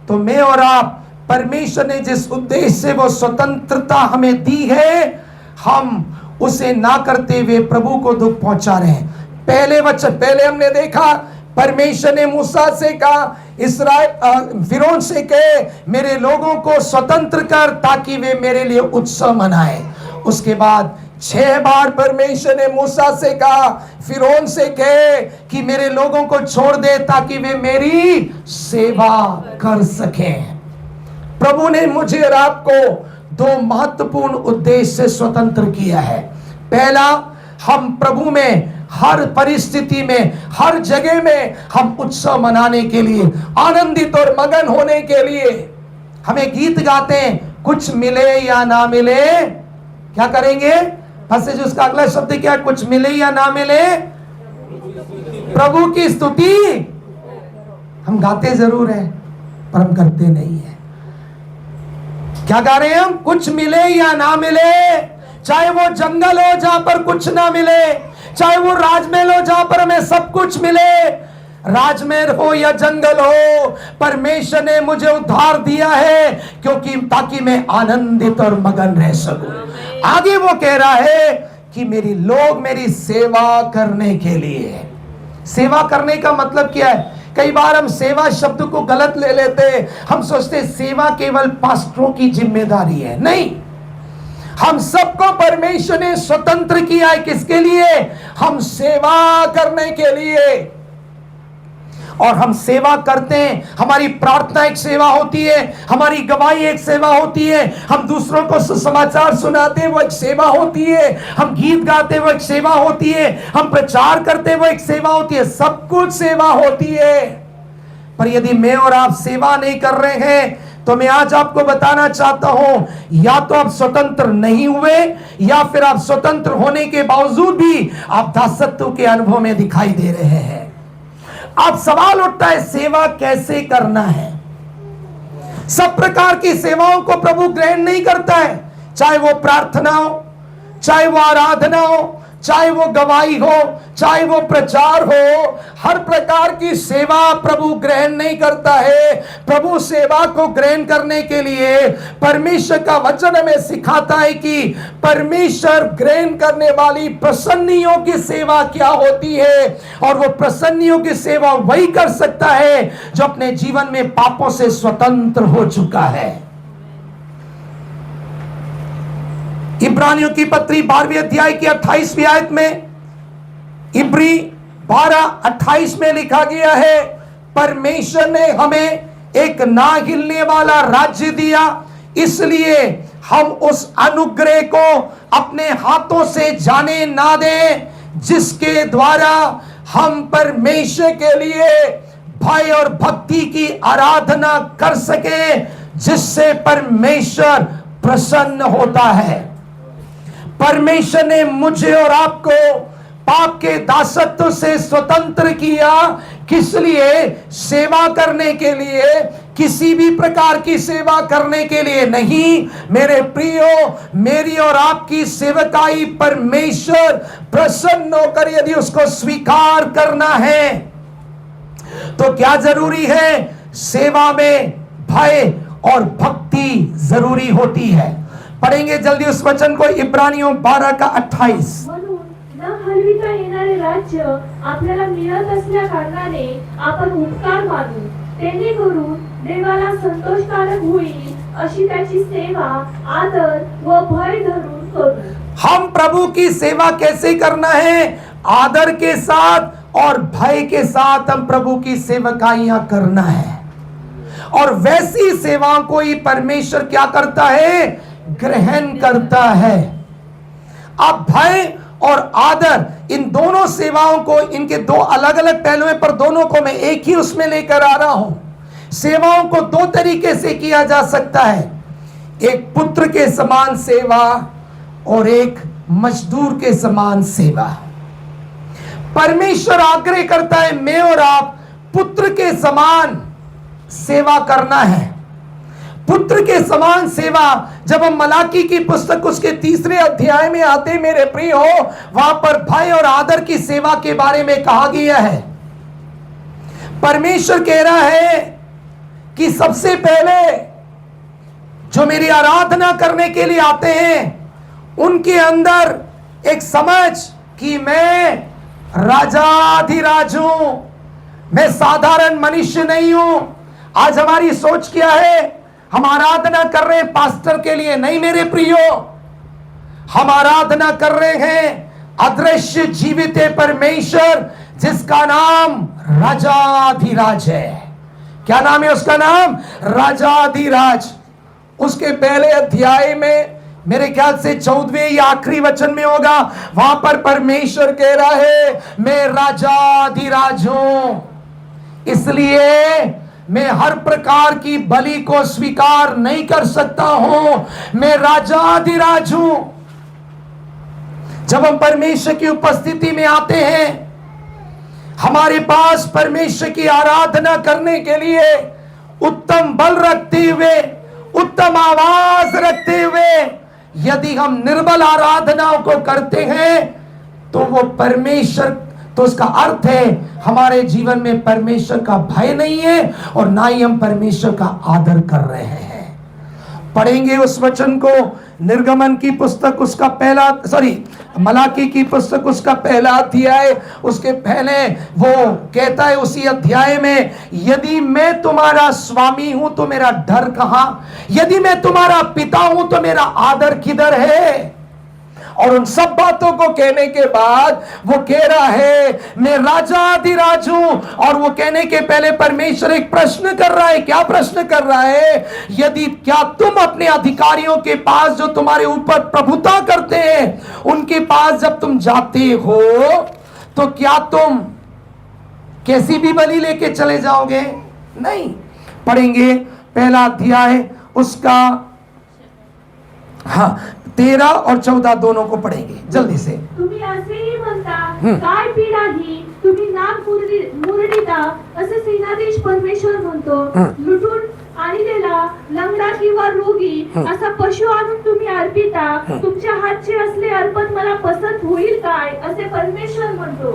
[SPEAKER 1] तो मैं और आप, परमेश्वर ने जिस उद्देश्य से वो स्वतंत्रता हमें दी है, हम उसे ना करते हुए प्रभु को दुख पहुंचा रहे हैं। पहले वचन, पहले हमने देखा परमेश्वर ने मूसा से कहा, इस्राएल फिरौन से कहे मेरे लोगों को स्वतंत्र कर ताकि वे मेरे लिए उत्सव मनाएं। उसके बाद 6 बार परमेश्वर ने मूसा से कहा, फिरौन से कहे कि मेरे लोगों को छोड़ दे ताकि वे मेरी सेवा कर सकें। प्रभु ने मुझे और आपको 2 महत्वपूर्ण उद्देश्य से स्वतंत्र किया है। पहला, हम प्रभु में हर परिस्थिति में, हर जगह में हम उत्सव मनाने के लिए, आनंदित और मगन होने के लिए हमें गीत गाते हैं, कुछ मिले या ना मिले क्या करेंगे? पैसेज उसका अगला शब्द क्या है? कुछ मिले या ना मिले प्रभु की स्तुति। हम गाते जरूर हैं पर हम करते नहीं है। क्या गा रहे हैं हम? कुछ मिले या ना मिले, चाहे वो जंगल हो जहां पर कुछ ना मिले, चाहे वो राजमहल हो जहां पर हमें सब कुछ मिले, राजमहल हो या जंगल हो, परमेश्वर ने मुझे उद्धार दिया है क्योंकि ताकि मैं आनंदित और मगन रह सकूं। आगे वो कह रहा है कि मेरी लोग मेरी सेवा करने के लिए। सेवा करने का मतलब क्या है? कई बार हम सेवा शब्द को गलत ले लेते हैं। हम सोचते सेवा केवल पास्टरों की जिम्मेदारी है। नहीं, हम सबको परमेश्वर ने स्वतंत्र किया है। किसके लिए? हम सेवा करने के लिए। और हम सेवा करते हैं। हमारी प्रार्थना एक सेवा होती है, हमारी गवाही एक सेवा होती है, हम दूसरों को सुसमाचार सुनाते हैं वो एक सेवा होती है, हम गीत गाते हैं वो एक सेवा होती है, हम प्रचार करते हैं वो एक सेवा होती है। सब कुछ सेवा होती है। पर यदि मैं और आप सेवा नहीं कर रहे हैं तो मैं आज आपको बताना चाहता हूं, या तो आप स्वतंत्र नहीं हुए या फिर आप स्वतंत्र होने के बावजूद भी आप दासत्व के अनुभव में दिखाई दे रहे हैं। अब सवाल उठता है सेवा कैसे करना है? सब प्रकार की सेवाओं को प्रभु ग्रहण नहीं करता है, चाहे वो प्रार्थना हो, चाहे वो आराधना हो, चाहे वो गवाही हो, चाहे वो प्रचार हो। हर प्रकार की सेवा प्रभु ग्रहण नहीं करता है। प्रभु सेवा को ग्रहण करने के लिए परमेश्वर का वचन हमें सिखाता है कि परमेश्वर ग्रहण करने वाली प्रसन्नियों की सेवा क्या होती है। और वो प्रसन्नियों की सेवा वही कर सकता है जो अपने जीवन में पापों से स्वतंत्र हो चुका है। इब्रानियों की पत्री 12वें अध्याय की 28वीं आयत में, इब्री 12:28 में लिखा गया है, परमेश्वर ने हमें एक ना हिलने वाला राज्य दिया, इसलिए हम उस अनुग्रह को अपने हाथों से जाने ना दें, जिसके द्वारा हम परमेश्वर के लिए भय और भक्ति की आराधना कर सके, जिससे परमेश्वर प्रसन्न होता है। परमेश्वर ने मुझे और आपको पाप के दासत्व से स्वतंत्र किया। किस लिए? सेवा करने के लिए, किसी भी प्रकार की सेवा करने के लिए नहीं। मेरे प्रियो, मेरी और आपकी सेवकाई परमेश्वर प्रसन्न होकर यदि उसको स्वीकार करना है तो क्या जरूरी है? सेवा में भय और भक्ति जरूरी होती है। पढ़ेंगे जल्दी उस वचन को, इब्रानियों 12:28।
[SPEAKER 2] म्हणून न हलविता येणारे राज्य आपल्याला मिळत असल्या कारणाने आपण उपकार मानू, जेणेकरून देवाला संतोषकारक होईल अशी त्याची सेवा आदर व भय धरून करू। हम प्रभु की सेवा कैसे करना है? आदर के साथ और भय के साथ हम प्रभु की सेवकाइयां करना है। और वैसी सेवाओं को ही परमेश्वर क्या करता है? ग्रहण करता है। अब भय और आदर, इन दोनों सेवाओं को, इनके दो अलग अलग पहलू हैं, पर दोनों को मैं एक ही उसमें लेकर आ रहा हूं। सेवाओं को दो तरीके से किया जा सकता है, एक पुत्र के समान सेवा और एक मजदूर के समान सेवा। परमेश्वर आग्रह करता है मैं और आप पुत्र के समान सेवा करना है। पुत्र के समान सेवा, जब हम मलाकी की पुस्तक उसके 3रे अध्याय में आते मेरे प्रियो, वहां पर भय और आदर की सेवा के बारे में कहा गया है। परमेश्वर कह रहा है कि सबसे पहले जो मेरी आराधना करने के लिए आते हैं उनके अंदर एक समझ कि मैं राजाधिराज हूं, मैं साधारण मनुष्य नहीं हूं। आज हमारी सोच क्या है? हम आराधना कर रहे हैं पास्टर के लिए नहीं मेरे प्रियो, हम आराधना कर रहे हैं अदृश्य जीवित परमेश्वर जिसका नाम राजाधिराज है। क्या नाम है उसका नाम? राजाधिराज। उसके पहले अध्याय में मेरे ख्याल से 14वें या आखिरी वचन में होगा, वहां पर परमेश्वर कह रहा है मैं राजाधिराज हूं। इसलिए
[SPEAKER 1] मैं हर प्रकार की बलि को स्वीकार नहीं कर सकता हूं, मैं राजाधिराज हूं। जब हम परमेश्वर की उपस्थिति में आते हैं, हमारे पास परमेश्वर की आराधना करने के लिए उत्तम बल रखते हुए, उत्तम आवाज रखते हुए यदि हम निर्बल आराधनाओं को करते हैं तो वो परमेश्वर, तो उसका अर्थ है हमारे जीवन में परमेश्वर का भय नहीं है और ना ही हम परमेश्वर का आदर कर रहे हैं। पढ़ेंगे उस वचन को, निर्गमन की पुस्तक उसका मलाकी की पुस्तक उसका पहला अध्याय, उसके पहले वो कहता है उसी अध्याय में, यदि मैं तुम्हारा स्वामी हूं तो मेरा डर कहां, यदि मैं तुम्हारा पिता हूं तो मेरा आदर किधर है। और उन सब बातों को कहने के बाद वो कह रहा है मैं राजाधिराज हूं। और वो कहने के पहले परमेश्वर एक प्रश्न कर रहा है। क्या प्रश्न कर रहा है? यदि क्या तुम अपने अधिकारियों के पास जो तुम्हारे ऊपर प्रभुता करते हैं उनके पास जब तुम जाते हो तो क्या तुम कैसी भी बलि लेके चले जाओगे? नहीं। पढ़ेंगे पहला अध्याय उसका 13 और 14 दोनों को पढ़ेंगे जल्दी से।
[SPEAKER 2] तुम्ही असेही म्हणता, काय पीडा ही, तुम्ही नाक मुरडीता, असे सेनाधीश परमेश्वर म्हणतो। लुटून आणलेला लंगडा किंवा रोगी असा पशु आणून तुम्ही अर्पिता, तुमच्या हातचे असले अर्पण मला पसंत होईल काय, असे परमेश्वर म्हणतो।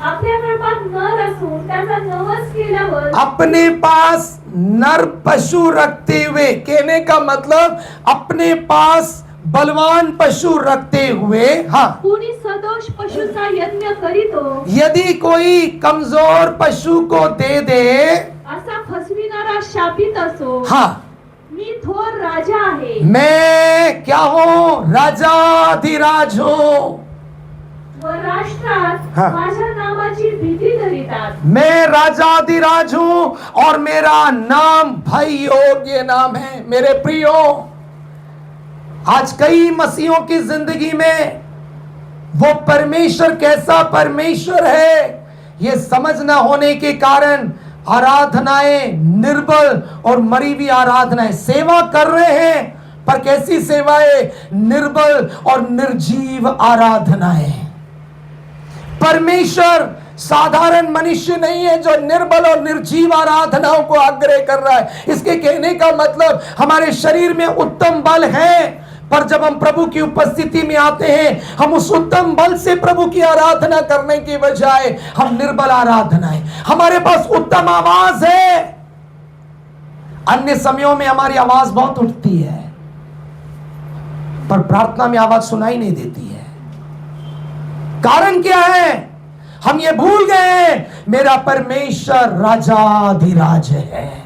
[SPEAKER 2] आपल्या पास नर असून त्याचा नवस केल्यावर,
[SPEAKER 1] अपने पास नर पशु रखते हुए, कहने का मतलब अपने पास बलवान पशु रखते हुए,
[SPEAKER 2] कोणी सदोष पशुचा यज्ञ करीतो,
[SPEAKER 1] यदि कोई कमजोर पशु को दे दे,
[SPEAKER 2] असा फसविणारा शापित असो। मी थोर राजा आहे,
[SPEAKER 1] मैं क्या हूं? राजाधिराज हूं।
[SPEAKER 2] व राष्ट्रात माझ्या नामाची भीती धरितात।
[SPEAKER 1] मैं राजाधिराज हूं और मेरा नाम भय योग्य नाम है। मेरे प्रियो, आज कई मसीहों की जिंदगी में वो परमेश्वर कैसा परमेश्वर है ये समझ ना होने के कारण आराधनाएं निर्बल और मरी हुई आराधनाएं, सेवा कर रहे हैं पर कैसी सेवाएं? निर्बल और निर्जीव आराधनाएं। परमेश्वर साधारण मनुष्य नहीं है जो निर्बल और निर्जीव आराधनाओं को आग्रह कर रहा है। इसके कहने का मतलब हमारे शरीर में उत्तम बल है, पर जब हम प्रभु की उपस्थिति में आते हैं हम उस उत्तम बल से प्रभु की आराधना करने की बजाय हम निर्बल आराधनाएं, हमारे पास उत्तम आवाज है, अन्य समयों में हमारी आवाज बहुत उठती है पर प्रार्थना में आवाज सुनाई नहीं देती है। कारण क्या है? हम ये भूल गए मेरा परमेश्वर राजाधिराज है।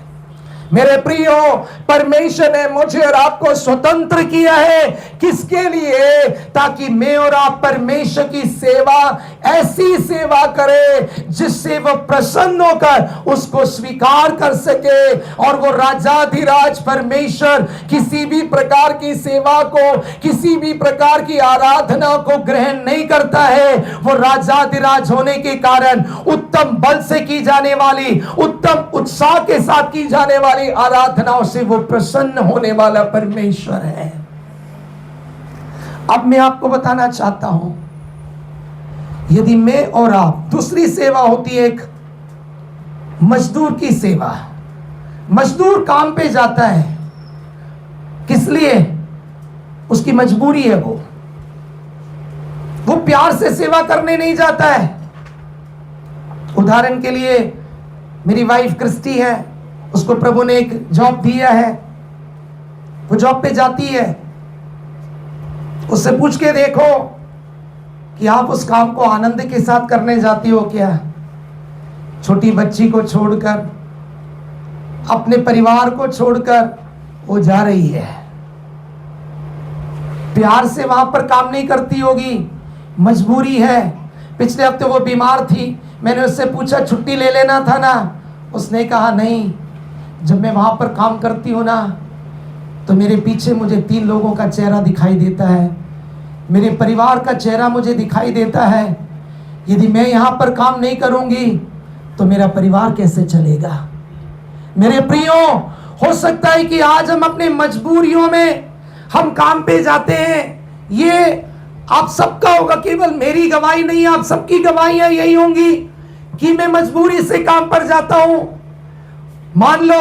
[SPEAKER 1] मेरे प्रियो, परमेश्वर ने मुझे और आपको स्वतंत्र किया है। किसके लिए? ताकि मैं और आप परमेश्वर की सेवा, ऐसी सेवा करें जिससे वह प्रसन्न होकर उसको स्वीकार कर सके। और वो राजाधिराज परमेश्वर किसी भी प्रकार की सेवा को, किसी भी प्रकार की आराधना को ग्रहण नहीं करता है। वो राजाधिराज होने के कारण उत्तम बल से की जाने वाली, उत्तम उत्साह के साथ की जाने वाली आराधनाओं से वो प्रसन्न होने वाला परमेश्वर है। अब मैं आपको बताना चाहता हूं, यदि मैं और आप, दूसरी सेवा होती है एक मजदूर की सेवा। मजदूर काम पे जाता है, किस लिए? उसकी मजबूरी है। वो प्यार से सेवा करने नहीं जाता है। उदाहरण के लिए मेरी वाइफ क्रिस्टी है, उसको प्रभु ने एक जॉब दिया है, वो जॉब पे जाती है। उससे पूछ के देखो कि आप उस काम को आनंद के साथ करने जाती हो क्या? छोटी बच्ची को छोड़कर, अपने परिवार को छोड़कर वो जा रही है। प्यार से वहां पर काम नहीं करती होगी, मजबूरी है। पिछले हफ्ते वो बीमार थी, मैंने उससे पूछा छुट्टी ले लेना था ना, उसने कहा नहीं, जब मैं वहां पर काम करती हूँ ना तो मेरे पीछे मुझे 3 लोगों का चेहरा दिखाई देता है, मेरे परिवार का चेहरा मुझे दिखाई देता है। यदि मैं यहाँ पर काम नहीं करूँगी तो मेरा परिवार कैसे चलेगा? मेरे प्रियो, हो सकता है कि आज हम अपने मजबूरियों में हम काम पे जाते हैं। ये आप सबका होगा, केवल मेरी गवाही नहीं, आप सबकी गवाहियां यही होंगी कि मैं मजबूरी से काम पर जाता हूं। मान लो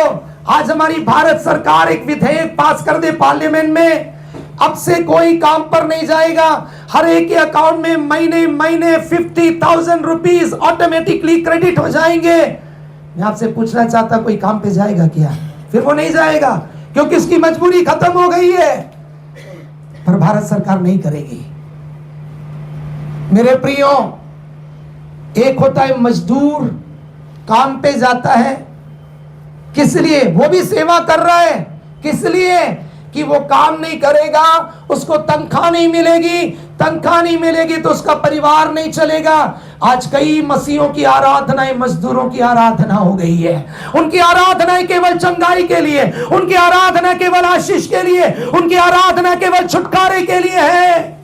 [SPEAKER 1] आज हमारी भारत सरकार एक विधेयक पास कर दे पार्लियामेंट में, अब से कोई काम पर नहीं जाएगा, हर एक के अकाउंट में महीने महीने 50,000 रुपीज ऑटोमेटिकली क्रेडिट हो जाएंगे। मैं आपसे पूछना चाहता, कोई काम पे जाएगा क्या? फिर वो नहीं जाएगा, क्योंकि उसकी मजबूरी खत्म हो गई है। पर भारत सरकार नहीं करेगी। मेरे प्रियो, एक होता है मजदूर, काम पे जाता है, किस लिए? वो भी सेवा कर रहा है, किस लिए? कि वो काम नहीं करेगा, उसको तनख्वाह नहीं मिलेगी, तनख्वाह नहीं मिलेगी तो उसका परिवार नहीं चलेगा। आज कई मसीहों की आराधनाएं मजदूरों की आराधना हो गई है। उनकी आराधनाएं केवल चंगाई के लिए, उनकी आराधना केवल आशीष के लिए, उनकी आराधना केवल छुटकारे के लिए है।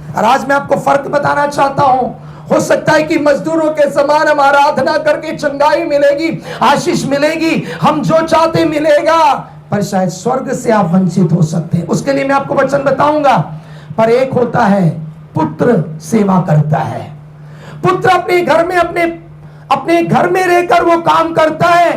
[SPEAKER 1] और आज मैं आपको फर्क बताना चाहता हूं। हो सकता है कि मजदूरों के समान हम आराधना करके चंगाई मिलेगी, आशीष मिलेगी, हम जो चाहते मिलेगा, पर शायद स्वर्ग से आप वंचित हो सकते हैं। उसके लिए मैं आपको वचन बताऊंगा। पर एक होता है पुत्र सेवा करता है। पुत्र अपने घर में अपने घर में रहकर वो काम करता है,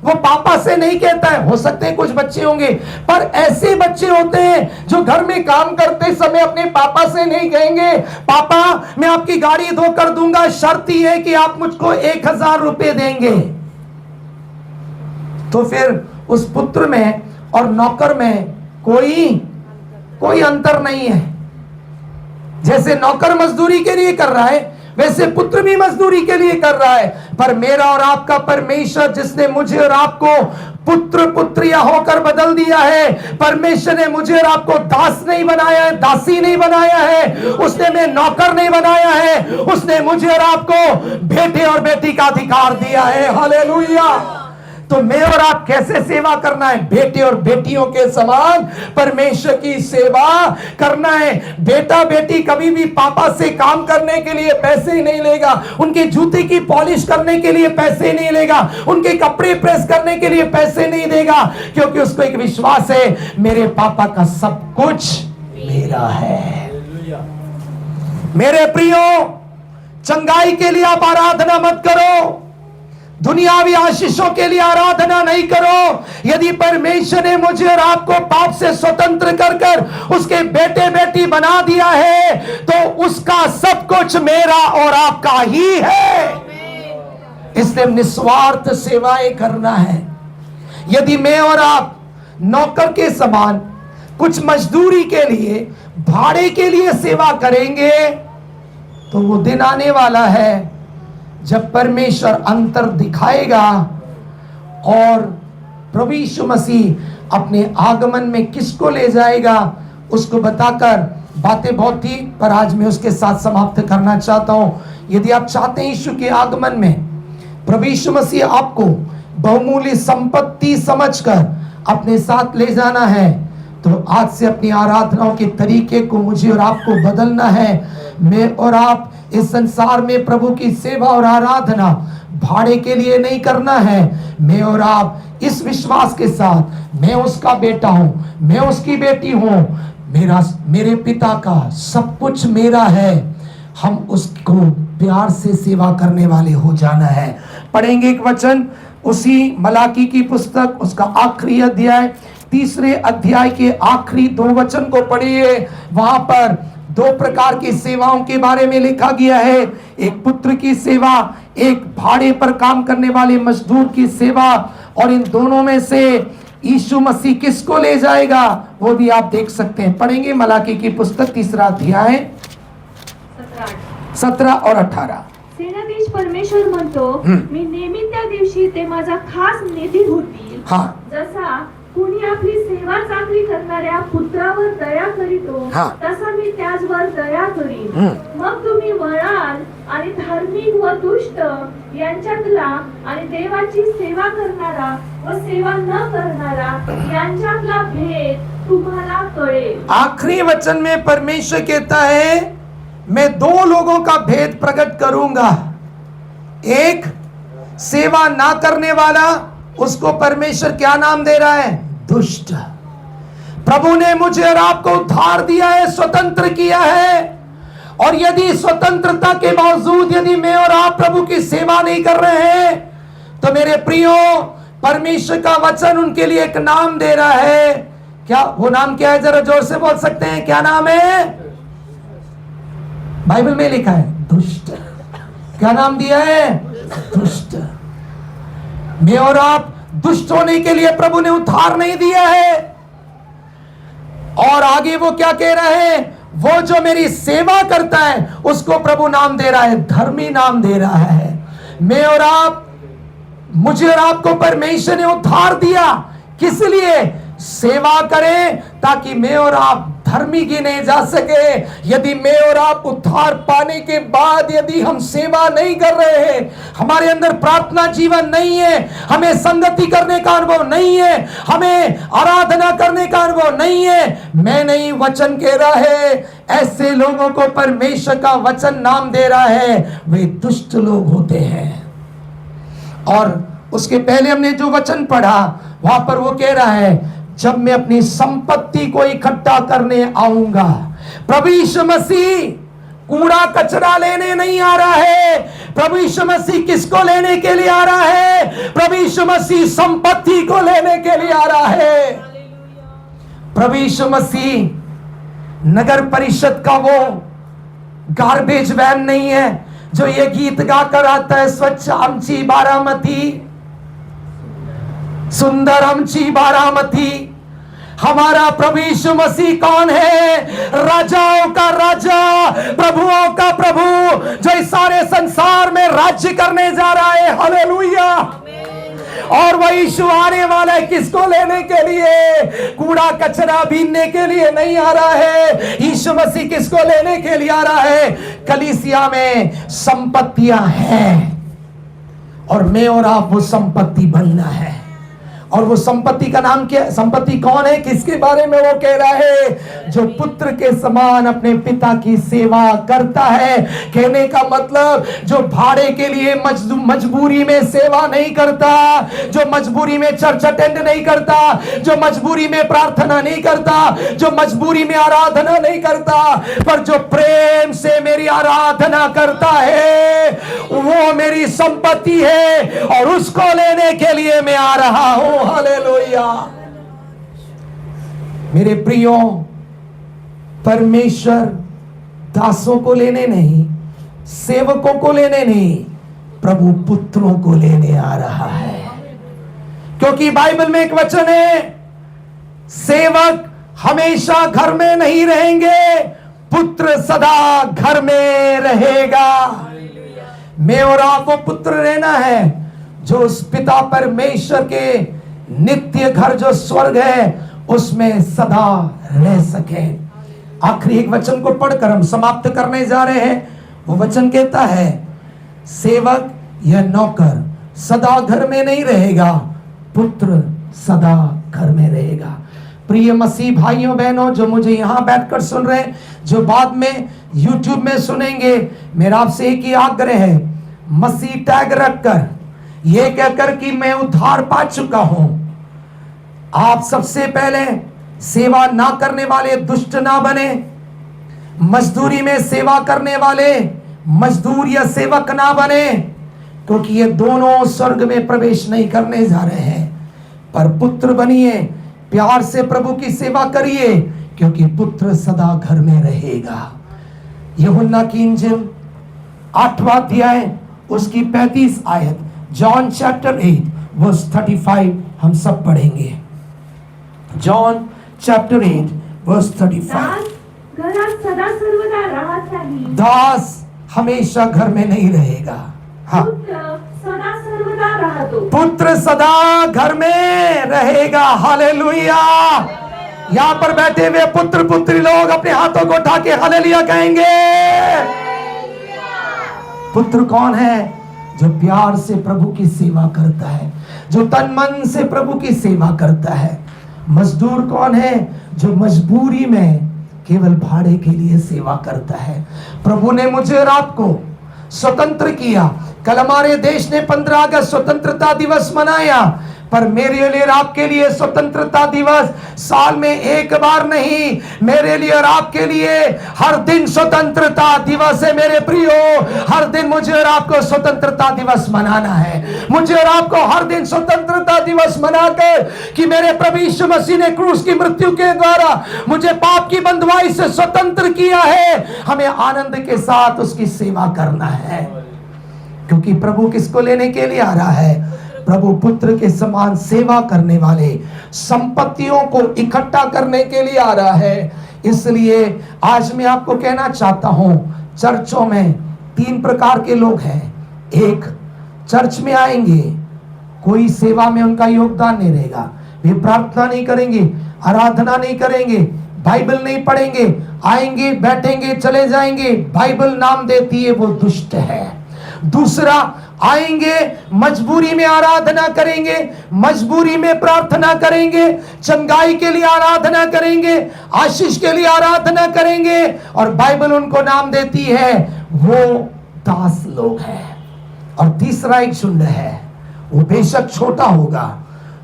[SPEAKER 1] वो पापा से नहीं कहता है। हो सकते हैं कुछ बच्चे होंगे, पर ऐसे बच्चे होते हैं जो घर में काम करते समय अपने पापा से नहीं कहेंगे, पापा मैं आपकी गाड़ी धो कर दूंगा, शर्त ही है कि आप मुझको 1,000 रुपए देंगे। तो फिर उस पुत्र में और नौकर में कोई अंतर नहीं है। जैसे नौकर मजदूरी के लिए कर रहा है, वैसे पुत्र भी मजदूरी के लिए कर रहा है। पर मेरा और आपका परमेश्वर, जिसने मुझे और आपको पुत्र पुत्रियां होकर बदल दिया है, परमेश्वर ने मुझे और आपको दास नहीं बनाया है, दासी नहीं बनाया है, उसने मैं नौकर नहीं बनाया है, उसने मुझे और आपको बेटे और बेटी का अधिकार दिया है। हालेलुया। तो मैं और आप कैसे सेवा करना है? बेटे और बेटियों के समान परमेश्वर की सेवा करना है। बेटा बेटी कभी भी पापा से काम करने के लिए पैसे ही नहीं लेगा, उनके जूते की पॉलिश करने के लिए पैसे नहीं लेगा, उनके कपड़े प्रेस करने के लिए पैसे नहीं देगा, क्योंकि उसको एक विश्वास है, मेरे पापा का सब कुछ मेरा है। मेरे प्रियो, चंगाई के लिए आप आराधना मत करो, दुनियावी आशीषों के लिए आराधना नहीं करो। यदि परमेश्वर ने मुझे और आपको पाप से स्वतंत्र कर उसके बेटे बेटी बना दिया है, तो उसका सब कुछ मेरा और आपका ही है। इसलिए निस्वार्थ सेवाएं करना है। यदि मैं और आप नौकर के समान कुछ मजदूरी के लिए, भाड़े के लिए सेवा करेंगे, तो वो दिन आने वाला है जब परमेश्वर अंतर दिखाएगा और प्रभु यीशु मसीह अपने आगमन में किसको ले जाएगा उसको बताकर। बातें बहुत थी, पर आज मैं उसके साथ समाप्त करना चाहता हूं। यदि आप चाहते हैं यीशु के आगमन में प्रभु यीशु मसीह आपको बहुमूल्य संपत्ति समझकर अपने साथ ले जाना है, तो आज से अपनी आराधनाओं के तरीके को मुझे और आपको बदलना है। मैं और आप इस संसार में प्रभु की सेवा और आराधना भाड़े के लिए नहीं करना है। मैं और आप इस विश्वास के साथ, मैं उसका बेटा हूं, मैं उसकी बेटी हूं, मेरे पिता का सब कुछ मेरा है, हम उसको प्यार से सेवा करने वाले हो जाना है। पढ़ेंगे एक वचन उसी मलाकी की पुस्तक, उसका आखिरी अध्याय, 3 अध्याय के आखिरी 2 वचन को पढ़िए। वहां पर 2 प्रकार की सेवाओं के बारे में लिखा गया है, एक पुत्र की सेवा, एक भाड़े पर काम करने वाले मजदूर की सेवा। और इन दोनों में से यीशु मसीह किसको ले जाएगा वो भी आप देख सकते हैं। पढ़ेंगे मलाकी की पुस्तक 3 अध्याय 17 और 18।
[SPEAKER 2] सेनाधीश परमेश्वर म्हणतो, मी नेहमी त्या दिवशी ते माझा खास निधी होतील, जसा कुणी आपली सेवा चांगली करणाऱ्या पुत्रावर दया करीतो, तसा मी त्याचवर दया करीन। मग तुम्ही वळाल आणि धार्मिक व दुष्ट यांच्यातला आणि देवाची सेवा करणारा व सेवा न करणारा यांच्यातला भेद तुम्हाला कळेल।
[SPEAKER 1] आखिरी वचन में परमेश्वर कहता है, मैं 2 लोगों का भेद प्रकट करूंगा, एक सेवा ना करने वाला, उसको परमेश्वर क्या नाम दे रहा है? दुष्ट। प्रभु ने मुझे और आपको उद्धार दिया है, स्वतंत्र किया है, और यदि स्वतंत्रता के बावजूद यदि मैं और आप प्रभु की सेवा नहीं कर रहे हैं, तो मेरे प्रियो, परमेश्वर का वचन उनके लिए एक नाम दे रहा है। क्या वो नाम क्या है? जरा जोर से बोल सकते हैं, क्या नाम है? बाइबल में लिखा है दुष्ट। क्या नाम दिया है? दुष्ट। मैं और आप दुष्ट होने के लिए प्रभु ने उद्धार नहीं दिया है। और आगे वो क्या कह रहा है? वो जो मेरी सेवा करता है उसको प्रभु नाम दे रहा है, धर्मी नाम दे रहा है। मैं और आप, मुझे और आपको परमेश्वर ने उद्धार दिया, किस लिए? सेवा करें, ताकि मैं और आप धर्मी गिने जा सके। यदि मैं और आप उद्धार पाने के बाद यदि हम सेवा नहीं कर रहे हैं, हमारे अंदर प्रार्थना जीवन नहीं है, हमें संगति करने का अनुभव नहीं है, हमें आराधना करने का अनुभव नहीं है, मैं नहीं, वचन कह रहा है, ऐसे लोगों को परमेश्वर का वचन नाम दे रहा है, वे दुष्ट लोग होते हैं। और उसके पहले हमने जो वचन पढ़ा, वहां पर वो कह रहा है, जब मैं अपनी संपत्ति को इकट्ठा करने आऊंगा। प्रभु यीशु मसीह कूड़ा कचरा लेने नहीं आ रहा है। प्रभु यीशु मसीह किसको लेने के लिए आ रहा है? प्रभु यीशु मसीह संपत्ति को लेने के लिए आ रहा है। प्रभु यीशु मसीह नगर परिषद का वो गार्बेज वैन नहीं है जो ये गीत गाकर आता है, स्वच्छ आमची बारामती, सुंदर आमची बारामती। हमारा प्रभु यीशु मसीह कौन है? राजाओं का राजा, प्रभुओं का प्रभु, जो इस सारे संसार में राज्य करने जा रहा है। हालेलुया। और वह यीशु आने वाला है किसको लेने के लिए? कूड़ा कचरा बीनने के लिए नहीं आ रहा है। यीशु मसीह किसको लेने के लिए आ रहा है? कलीसिया में संपत्तियां हैं और मैं और आप वो संपत्ति बनना है। और वो संपत्ति का नाम क्या? संपत्ति कौन है? किसके बारे में वो कह रहा है? जो पुत्र के समान अपने पिता की सेवा करता है। कहने का मतलब, जो भाड़े के लिए मजबूरी में सेवा नहीं करता, जो मजबूरी में चर्च अटेंड नहीं करता, जो मजबूरी में प्रार्थना नहीं करता, जो मजबूरी में आराधना नहीं करता, पर जो प्रेम से मेरी आराधना करता है, वो मेरी संपत्ति है और उसको लेने के लिए मैं आ रहा हूं। हालेलुया। मेरे प्रियो, परमेश्वर दासों को लेने नहीं, सेवकों को लेने नहीं, प्रभु पुत्रों को लेने आ रहा है। क्योंकि बाइबल में एक वचन है, सेवक हमेशा घर में नहीं रहेंगे, पुत्र सदा घर में रहेगा। मैं और आप वो पुत्र रहना है जो उस पिता परमेश्वर के नित्य घर जो स्वर्ग है उसमें सदा रह सके। आखिरी एक वचन को पढ़कर हम समाप्त करने जा रहे हैं। वो वचन कहता है, सेवक या नौकर सदा घर में नहीं रहेगा, पुत्र सदा घर में रहेगा। प्रिय मसीह भाइयों बहनों, जो मुझे यहां बैठकर सुन रहे हैं, जो बाद में YouTube में सुनेंगे, मेरा आपसे एक ही आग्रह है, मसीह टैग रखकर ये कहकर कि मैं उद्धार पा चुका हूं, आप सबसे पहले सेवा ना करने वाले दुष्ट ना बने, मजदूरी में सेवा करने वाले मजदूर या सेवक ना बने, क्योंकि ये दोनों स्वर्ग में प्रवेश नहीं करने जा रहे हैं। पर पुत्र बनिए, प्यार से प्रभु की सेवा करिए, क्योंकि पुत्र सदा घर में रहेगा। यूहन्ना की इंजील 8वां अध्याय उसकी 35 आयत, जॉन चैप्टर 8 वर्स 35 हम सब पढ़ेंगे। John chapter 8 verse 35।
[SPEAKER 2] घरात सदा सर्वदा राहत नाही,
[SPEAKER 1] दास हमेशा घर में नहीं रहेगा। हाँ,
[SPEAKER 2] पुत्र सदा सर्वदा राहतो,
[SPEAKER 1] पुत्र सदा घर में रहेगा। हालेलुया। यहाँ पर बैठे हुए पुत्र पुत्री लोग अपने हाथों को उठा के हालेलुया कहेंगे। पुत्र कौन है? जो प्यार से प्रभु की सेवा करता है, जो तन मन से प्रभु की सेवा करता है। मजदूर कौन है? जो मजबूरी में केवल भाड़े के लिए सेवा करता है। प्रभु ने मुझे और आपको स्वतंत्र किया। कल हमारे देश ने 15 अगस्त स्वतंत्रता दिवस मनाया, पर मेरे लिए और आपके लिए स्वतंत्रता दिवस साल में एक बार नहीं, मेरे लिए और आपके लिए हर दिन स्वतंत्रता दिवस है। मेरे प्रियो, हर दिन मुझे और आपको स्वतंत्रता दिवस मनाना है। मुझे और आपको हर दिन स्वतंत्रता दिवस मनाकर कि मेरे प्रभु यीशु मसीह ने क्रूस की मृत्यु के द्वारा मुझे पाप की बंधुआई से स्वतंत्र किया है, हमें आनंद के साथ उसकी सेवा करना है। क्योंकि प्रभु किसको लेने के लिए आ रहा है? प्रभु पुत्र के समान सेवा करने वाले, संपत्तियों को इकट्ठा करने के लिए आ रहा है। इसलिए आज मैं आपको कहना चाहता हूं, चर्चों में 3 प्रकार के लोग हैं। एक, चर्च में आएंगे, कोई सेवा में उनका योगदान नहीं रहेगा, वे प्रार्थना नहीं करेंगे, आराधना नहीं करेंगे, बाइबल नहीं पढ़ेंगे, आएंगे बैठेंगे चले जाएंगे, बाइबल नाम देती है वो दुष्ट है। दूसरा, आएंगे मजबूरी में आराधना करेंगे, मजबूरी में प्रार्थना करेंगे, चंगाई के लिए आराधना करेंगे, आशीष के लिए आराधना करेंगे, और बाइबल उनको नाम देती है वो दास लोग हैं। और तीसरा एक झुंड है, वो बेशक छोटा होगा,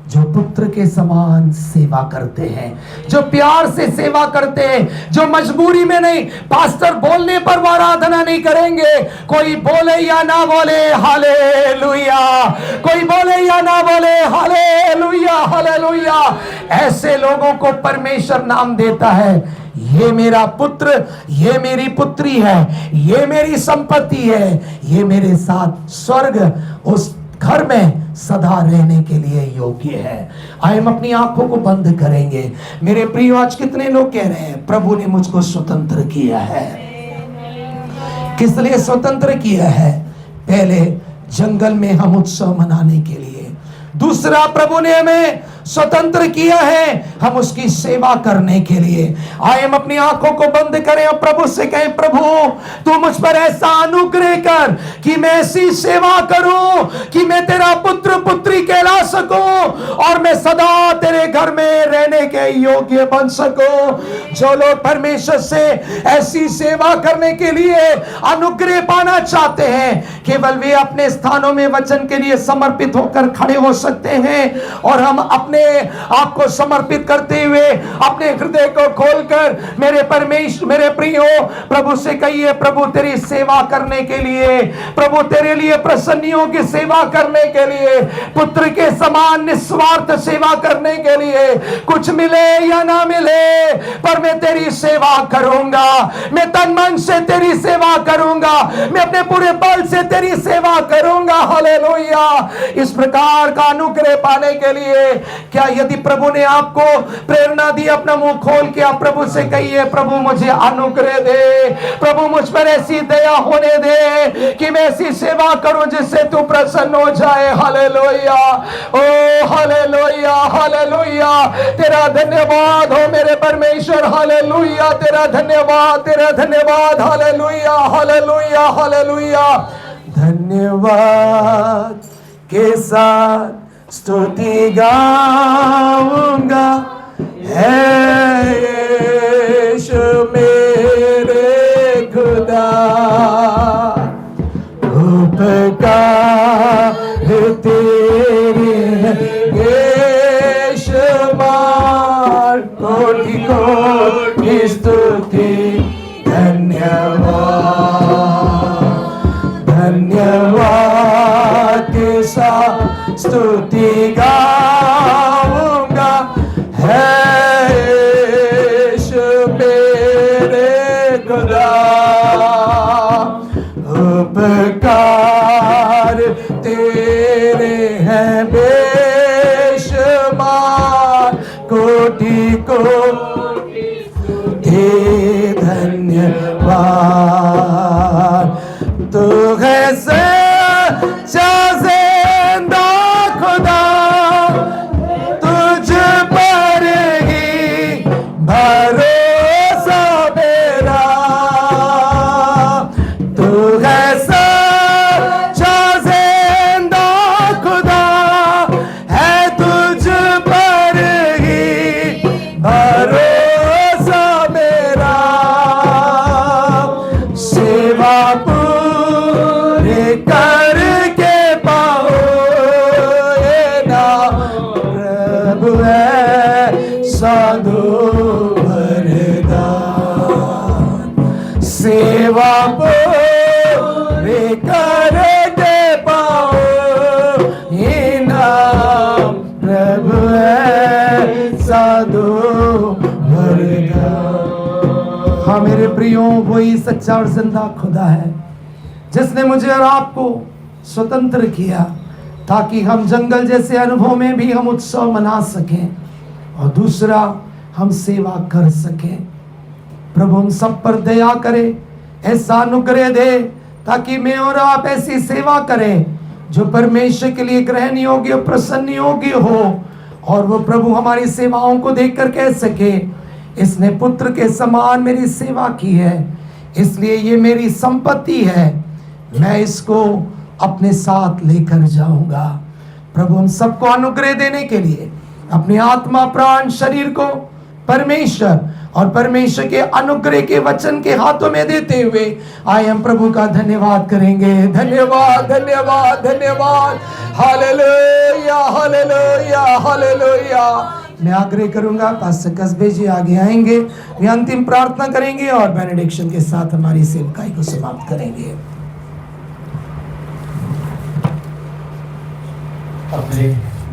[SPEAKER 1] जो पुत्र के समान सेवा करते हैं, जो प्यार से सेवा करते हैं, जो मजबूरी में नहीं, पास्टर बोलने पर वो आराधना नहीं करेंगे। कोई बोले या ना बोले हालेलुया, कोई बोले या ना बोले हालेलुया, हालेलुया। ऐसे लोगों को परमेश्वर नाम देता है, ये मेरा पुत्र, ये मेरी पुत्री है, ये मेरी संपत्ति है, ये मेरे साथ स्वर्ग उस घर में सदा रहने के लिए योग्य है। आइए हम अपनी आंखों को बंद करेंगे। मेरे प्रिय, आज कितने लोग कह रहे हैं प्रभु ने मुझको स्वतंत्र किया है? किस लिए स्वतंत्र किया है? पहले, जंगल में हम उत्सव मनाने के लिए। दूसरा, प्रभु ने हमें स्वतंत्र किया है हम उसकी सेवा करने के लिए। आइए हम अपनी आंखों को बंद करें और प्रभु से कहें, प्रभु तू मुझ पर ऐसा अनुग्रह कर कि मैं ऐसी सेवा करूं कि मैं तेरा पुत्र पुत्री कहला सकूं और मैं सदा तेरे घर में रहने के योग्य बन सकूं। जो लोग परमेश्वर से ऐसी सेवा करने के लिए अनुग्रह पाना चाहते हैं, केवल वे अपने स्थानों में वचन के लिए समर्पित होकर खड़े हो सकते हैं। और हम अपने आपको समर्पित करते हुए अपने हृदय को खोलकर मेरे परमेश्वर, मेरे प्रियो, प्रभु से कहिए, प्रभु तेरी सेवा करने के लिए, प्रभु तेरे लिए प्रसन्नियों की सेवा करने के लिए, पुत्र के समान निस्वार्थ सेवा करने के लिए, कुछ मिले या ना मिले पर मैं तेरी सेवा करूंगा, मैं तन मन से तेरी सेवा करूंगा, मैं अपने पूरे बल से तेरी सेवा करूंगा। हालेलुया। इस प्रकार का अनुग्रह पाने के लिए क्या यदि प्रभु ने आपको प्रेरणा दी, अपना मुंह खोल के आप प्रभु से कहिए, प्रभु मुझे अनुग्रह दे, प्रभु मुझ पर ऐसी दया होने दे कि मैं ऐसी सेवा करूं जिससे तू प्रसन्न हो जाए। हालेलुया, ओ हालेलुया, हालेलुया। तेरा धन्यवाद हो मेरे परमेश्वर। हालेलुया, तेरा धन्यवाद, तेरा धन्यवाद। Hallelujah, hallelujah, hallelujah. धन्यवाद के साथ स्तुति गाऊंगा, है यीशु मेरे खुदा, उपकार तेरे बेशुमार, कोटि कोटि स्तुति। धन्यवाद, धन्यवाद के साथ स्तुति गाऊंगा, है यीशु मेरे खुदा, उपकार तेरे हैं बेशुमार, कोटि कोटि स्तुति। धन्यवाद, तू है सच्चा जिंदा खुदा, तुझ पर ही भरोसा मेरा, तू है सच्चा जिंदा खुदा, है तुझ पर ही भरोसा प्रभु है साधु वरदान, सेवा पूरी कर दे पाओ, इनाम प्रभु है साधु वरदान। हाँ मेरे प्रियो, वही सच्चा और जिंदा खुदा है जिसने मुझे और आपको स्वतंत्र किया ताकि हम जंगल जैसे अनुभव में भी हम उत्सव मना सकें और दूसरा हम सेवा कर सकें। प्रभु हम सब पर दया करे, ऐसा अनुग्रह दे ताकि मैं और आप ऐसी सेवा करें जो परमेश्वर के लिए ग्रहण योग्य, प्रसन्न योग्य हो, और वो प्रभु हमारी सेवाओं को देखकर कह सके इसने पुत्र के समान मेरी सेवा की है, इसलिए ये मेरी संपत्ति है, मैं इसको अपने साथ लेकर जाऊंगा। प्रभु हम सबको अनुग्रह देने के लिए अपनी आत्मा, प्राण, शरीर को परमेश्वर और परमेश्वर के अनुग्रह के वचन के हाथों में देते हुए आए हम प्रभु का धन्यवाद करेंगे। धन्यवाद धन्यवाद धन्यवाद, हालेलुया हालेलुया हालेलुया। मैं आग्रह करूंगा पास्टर कस्बे जी आगे आएंगे, वे अंतिम प्रार्थना करेंगे और बेनेडिक्शन के साथ हमारी सेवकाई को समाप्त करेंगे।
[SPEAKER 3] आपले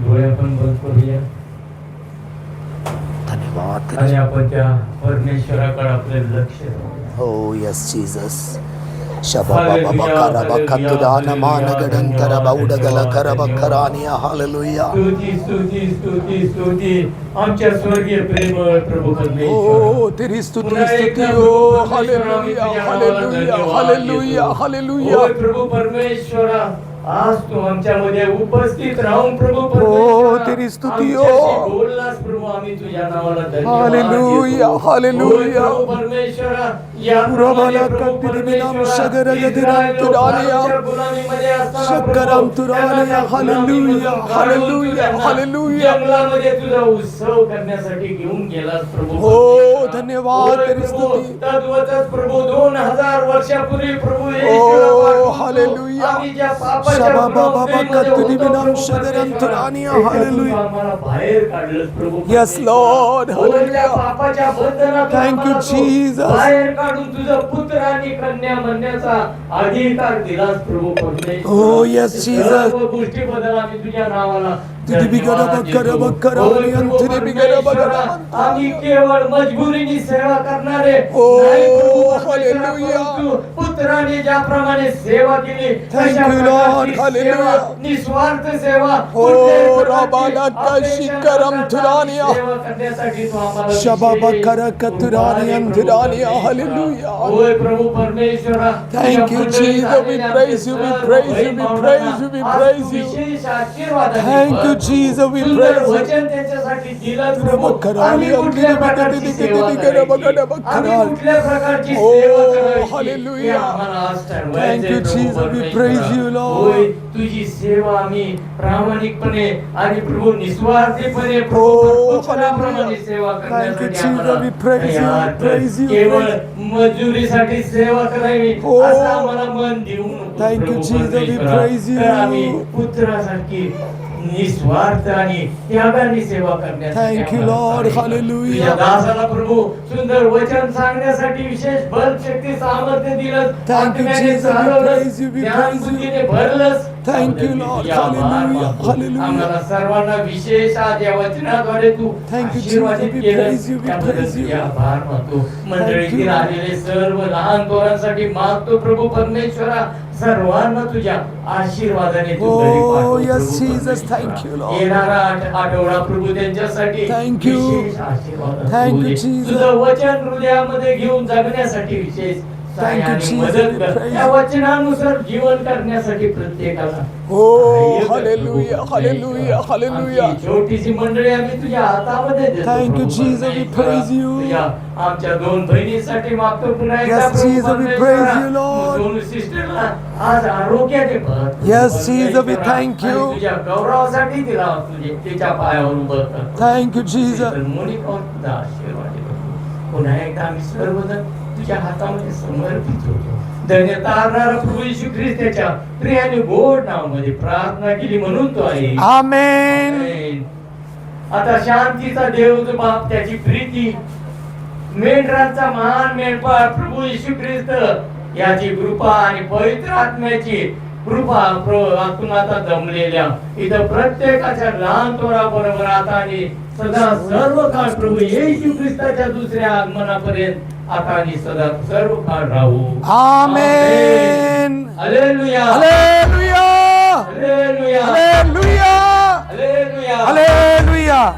[SPEAKER 3] डोळे आपण बंद करूया
[SPEAKER 1] धन्यवाद
[SPEAKER 3] आणि आपण त्या परमेश्वराकडे आपले लक्ष देऊया।
[SPEAKER 1] Oh yes Jesus. Hallelujah.
[SPEAKER 3] स्तुती स्तुती स्तुती आमच्या स्वर्गीय प्रेमळ प्रभू परमेश्वर।
[SPEAKER 1] Oh तेरी स्तुति स्तुति हो, हालेलुया हालेलुया हालेलुया हालेलुया।
[SPEAKER 3] ओ प्रभू परमेश्वरा, आज तू आमच्यामध्ये उपस्थित राहून प्रभू
[SPEAKER 1] ओ तेरी स्तुती हो,
[SPEAKER 3] बोललास प्रभू, आम्ही तुझ्या नावाला धन्यवाद
[SPEAKER 1] हालेलुया
[SPEAKER 3] देतो।
[SPEAKER 1] हालेलुया।
[SPEAKER 3] ओ प्रभू परमेश्वरा, या
[SPEAKER 1] पुराबाला कत्तिरी बिनाम शगर यदिराम तुरानिया, शक्करम तुरानिया, हालेलुया हालेलुया हालेलुया।
[SPEAKER 3] जंगलामध्ये तुझा उत्सव करण्यासाठी घेऊन गेलास प्रभू।
[SPEAKER 1] हो धन्यवाद तेरी स्तुति।
[SPEAKER 3] तद्वतच प्रभू 2000 वर्षापूर्वी प्रभू
[SPEAKER 1] ओ हालेलुया।
[SPEAKER 3] आम्ही ज्या पापाच्या
[SPEAKER 1] शबा बाबा
[SPEAKER 3] प्रवृत्तीमध्ये
[SPEAKER 1] कत्तिरी
[SPEAKER 3] होतो,
[SPEAKER 1] बिनाम
[SPEAKER 3] प्रभू
[SPEAKER 1] शगरम
[SPEAKER 3] परमेश्वरा,
[SPEAKER 1] तुरानिया,
[SPEAKER 3] त्याच्यातून
[SPEAKER 1] हालेलुया।
[SPEAKER 3] आम्हाला बाहेर काढलंस प्रभू
[SPEAKER 1] Yes Lord,
[SPEAKER 3] परमेश्वरा। त्या
[SPEAKER 1] हालेलुया।
[SPEAKER 3] पापाच्या बंधनातून
[SPEAKER 1] Thank you,
[SPEAKER 3] आम्हाला तू
[SPEAKER 1] Jesus.
[SPEAKER 3] बाहेर काढून तुझं पुत्र आणि कन्या म्हणण्याचा अधिकार दिलास प्रभू परमेश्वरा।
[SPEAKER 1] Oh, yes, Jesus.
[SPEAKER 3] सर्व गोष्टीबद्दल आम्ही तुझ्या नावाला
[SPEAKER 1] तुझी बिगडा बकरा बकरा आणि अंतरी बिगडा बकरा।
[SPEAKER 3] आम्ही केवळ मजबुरीने सेवा करणारे
[SPEAKER 1] Oh,
[SPEAKER 3] नाही प्रभू परमेश्वरा,
[SPEAKER 1] hallelujah.
[SPEAKER 3] परंतु पुत्राने ज्याप्रमाणे सेवा केली
[SPEAKER 1] Thank
[SPEAKER 3] तशा
[SPEAKER 1] you, Lord.
[SPEAKER 3] प्रकारची
[SPEAKER 1] Hallelujah.
[SPEAKER 3] सेवा, निस्वार्थ सेवा,
[SPEAKER 1] Oh,
[SPEAKER 3] कुठल्याही प्रकारची
[SPEAKER 1] राबाला
[SPEAKER 3] अपेक्षा न
[SPEAKER 1] कशिकरम
[SPEAKER 3] करता
[SPEAKER 1] तुरानिया,
[SPEAKER 3] सेवा करण्यासाठी तू आम्हाला
[SPEAKER 1] शबा
[SPEAKER 3] विशेष
[SPEAKER 1] बकरा कतुरानी
[SPEAKER 3] कृपा दे,
[SPEAKER 1] अंतरानिया,
[SPEAKER 3] प्रभू
[SPEAKER 1] hallelujah.
[SPEAKER 3] परमेश्वरा। होय प्रभू परमेश्वरा,
[SPEAKER 1] Thank you,
[SPEAKER 3] तुझ्या
[SPEAKER 1] Jesus. We
[SPEAKER 3] मंडळीत
[SPEAKER 1] praise you, we
[SPEAKER 3] आलेल्या
[SPEAKER 1] praise you,
[SPEAKER 3] सर्व
[SPEAKER 1] we
[SPEAKER 3] भाई
[SPEAKER 1] praise you, we
[SPEAKER 3] भावनांना
[SPEAKER 1] praise
[SPEAKER 3] आज तू
[SPEAKER 1] you.
[SPEAKER 3] विशेष आशीर्वादाने
[SPEAKER 1] Thank you,
[SPEAKER 3] भर.
[SPEAKER 1] Jesus. We
[SPEAKER 3] सुंदर
[SPEAKER 1] praise you.
[SPEAKER 3] वचन त्यांच्यासाठी दिलं प्रभू।
[SPEAKER 1] बकरा
[SPEAKER 3] आम्ही
[SPEAKER 1] आणि
[SPEAKER 3] कुठल्या
[SPEAKER 1] अंतरी
[SPEAKER 3] प्रकारची
[SPEAKER 1] बिगडी
[SPEAKER 3] सेवा
[SPEAKER 1] बिगडी
[SPEAKER 3] करायची?
[SPEAKER 1] बकरा बकरा।
[SPEAKER 3] आम्ही कुठल्या प्रकारची
[SPEAKER 1] Oh,
[SPEAKER 3] सेवा करायची?
[SPEAKER 1] hallelujah.
[SPEAKER 3] हे आम्हाला आज ठरवायचंय
[SPEAKER 1] Thank you,
[SPEAKER 3] Prabhu
[SPEAKER 1] Jesus. We
[SPEAKER 3] परमेश्वरा।
[SPEAKER 1] praise you, Lord.
[SPEAKER 3] होय, तुझी सेवा आम्ही प्रामाणिकपणे आणि प्रभू निस्वार्थीपणे प्रभू
[SPEAKER 1] Oh,
[SPEAKER 3] पुत्राप्रमाणे
[SPEAKER 1] hallelujah.
[SPEAKER 3] सेवा
[SPEAKER 1] Thank you,
[SPEAKER 3] करण्यासाठी
[SPEAKER 1] Jesus.
[SPEAKER 3] आम्हाला
[SPEAKER 1] We praise you,
[SPEAKER 3] तयार
[SPEAKER 1] we
[SPEAKER 3] कर।
[SPEAKER 1] praise you,
[SPEAKER 3] केवळ
[SPEAKER 1] praise
[SPEAKER 3] मजुरीसाठी सेवा करावी
[SPEAKER 1] Oh.
[SPEAKER 3] असं आम्हाला मन देऊ नको
[SPEAKER 1] Thank you,
[SPEAKER 3] Prabhu
[SPEAKER 1] Jesus. We
[SPEAKER 3] परमेश्वरा।
[SPEAKER 1] praise you.
[SPEAKER 3] तर आम्ही पुत्रासारखी निस्वार्थ आणि त्यागाने सेवा करण्यासाठी
[SPEAKER 1] Thank you,
[SPEAKER 3] आम्हाला
[SPEAKER 1] Lord.
[SPEAKER 3] सहाय्य कर।
[SPEAKER 1] Hallelujah.
[SPEAKER 3] तुझ्या दासाला प्रभू सुंदर वचन सांगण्यासाठी विशेष बल, शक्ती, सामर्थ्य दिलंस।
[SPEAKER 1] Thank you,
[SPEAKER 3] आत्म्याने
[SPEAKER 1] Jesus. We
[SPEAKER 3] चालवलंस,
[SPEAKER 1] praise you, we
[SPEAKER 3] ज्ञान
[SPEAKER 1] praise you.
[SPEAKER 3] बुद्धीने भरलंस।
[SPEAKER 1] Thank you, Lord.
[SPEAKER 3] तुझे आभार
[SPEAKER 1] Hallelujah.
[SPEAKER 3] मानतो।
[SPEAKER 1] Hallelujah.
[SPEAKER 3] आम्हाला सर्वांना विशेष आज या वचनाद्वारे तू
[SPEAKER 1] Thank you,
[SPEAKER 3] आशीर्वादित
[SPEAKER 1] Jesus. We
[SPEAKER 3] केलंस।
[SPEAKER 1] praise you, we
[SPEAKER 3] त्याबद्दल
[SPEAKER 1] praise you.
[SPEAKER 3] तुझे आभार मानतो। मंडळीतील
[SPEAKER 1] you.
[SPEAKER 3] आलेले सर्व लहान थोरांसाठी मागतो प्रभू परमेश्वरा, सर्वांना तुझ्या आशीर्वादाने तू
[SPEAKER 1] Oh,
[SPEAKER 3] घरी पाठव
[SPEAKER 1] yes,
[SPEAKER 3] प्रभू
[SPEAKER 1] Jesus.
[SPEAKER 3] परमेश्वरा।
[SPEAKER 1] Thank you, Lord.
[SPEAKER 3] येणारा आठवडा प्रभू त्यांच्यासाठी
[SPEAKER 1] Thank you.
[SPEAKER 3] विशेष आशीर्वाद
[SPEAKER 1] Thank
[SPEAKER 3] असू
[SPEAKER 1] you,
[SPEAKER 3] दे।
[SPEAKER 1] Jesus.
[SPEAKER 3] तुझं वचन हृदयामध्ये घेऊन जगण्यासाठी विशेष
[SPEAKER 1] Thank you,
[SPEAKER 3] सहाय्य आणि
[SPEAKER 1] Jesus.
[SPEAKER 3] मदत
[SPEAKER 1] We
[SPEAKER 3] कर।
[SPEAKER 1] praise
[SPEAKER 3] त्या
[SPEAKER 1] you.
[SPEAKER 3] वचनानुसार जीवन करण्यासाठी प्रत्येकाला
[SPEAKER 1] Oh,
[SPEAKER 3] सहाय्य कर,
[SPEAKER 1] hallelujah,
[SPEAKER 3] प्रभू
[SPEAKER 1] hallelujah,
[SPEAKER 3] परमेश्वरा।
[SPEAKER 1] hallelujah.
[SPEAKER 3] आमची छोटीशी मंडळी आम्ही तुझ्या हातामध्ये देतो
[SPEAKER 1] Thank you,
[SPEAKER 3] Prabhu
[SPEAKER 1] Jesus. We
[SPEAKER 3] परमेश्वरा।
[SPEAKER 1] praise you.
[SPEAKER 3] तुझ्या आमच्या दोन बहिणीसाठी मागतो पुन्हा एकदा
[SPEAKER 1] Yes,
[SPEAKER 3] प्रभू
[SPEAKER 1] Jesus. We
[SPEAKER 3] परमेश्वरा।
[SPEAKER 1] praise you, Lord.
[SPEAKER 3] दोन सिस्टरला आज आरोग्याने भर प्रभू
[SPEAKER 1] Yes, Jesus. We
[SPEAKER 3] परमेश्वरा।
[SPEAKER 1] thank you.
[SPEAKER 3] आणि तुझ्या गौरवासाठी दिला तुझे तिच्या पायावर उभं कर।
[SPEAKER 1] Thank you, Jesus.
[SPEAKER 3] सिस्टर मोनिकावर तुझा आशीर्वाद आहे प्रभू। पुन्हा एकदा आम्ही सर्वजण तुझ्या हातामध्ये समर्पित होतो। धन्यता अर्पणारा प्रभू येशू ख्रिस्त त्याच्या प्रिय आणि गोड नावामध्ये प्रार्थना केली म्हणून तो आहे।
[SPEAKER 1] Amen.
[SPEAKER 3] आमेन। आता शांतीचा देव जो बाप त्याची प्रीती, मेंढरांचा महान मेंढपाळ प्रभू येशू ख्रिस्त याची कृपा आणि पवित्र आत्म्याची कृपा आतून आता जमलेल्या इथं प्रत्येकाच्या लहान थोराबरोबर आता आणि सदा सर्व काळ प्रभू येशू ख्रिस्ताच्या दुसऱ्या आगमनापर्यंत आता आणि सदा सर्व काळ राहू.
[SPEAKER 4] Amen.
[SPEAKER 3] Hallelujah,
[SPEAKER 4] hallelujah.
[SPEAKER 3] Hallelujah,
[SPEAKER 4] hallelujah.
[SPEAKER 3] Hallelujah.
[SPEAKER 4] Hallelujah.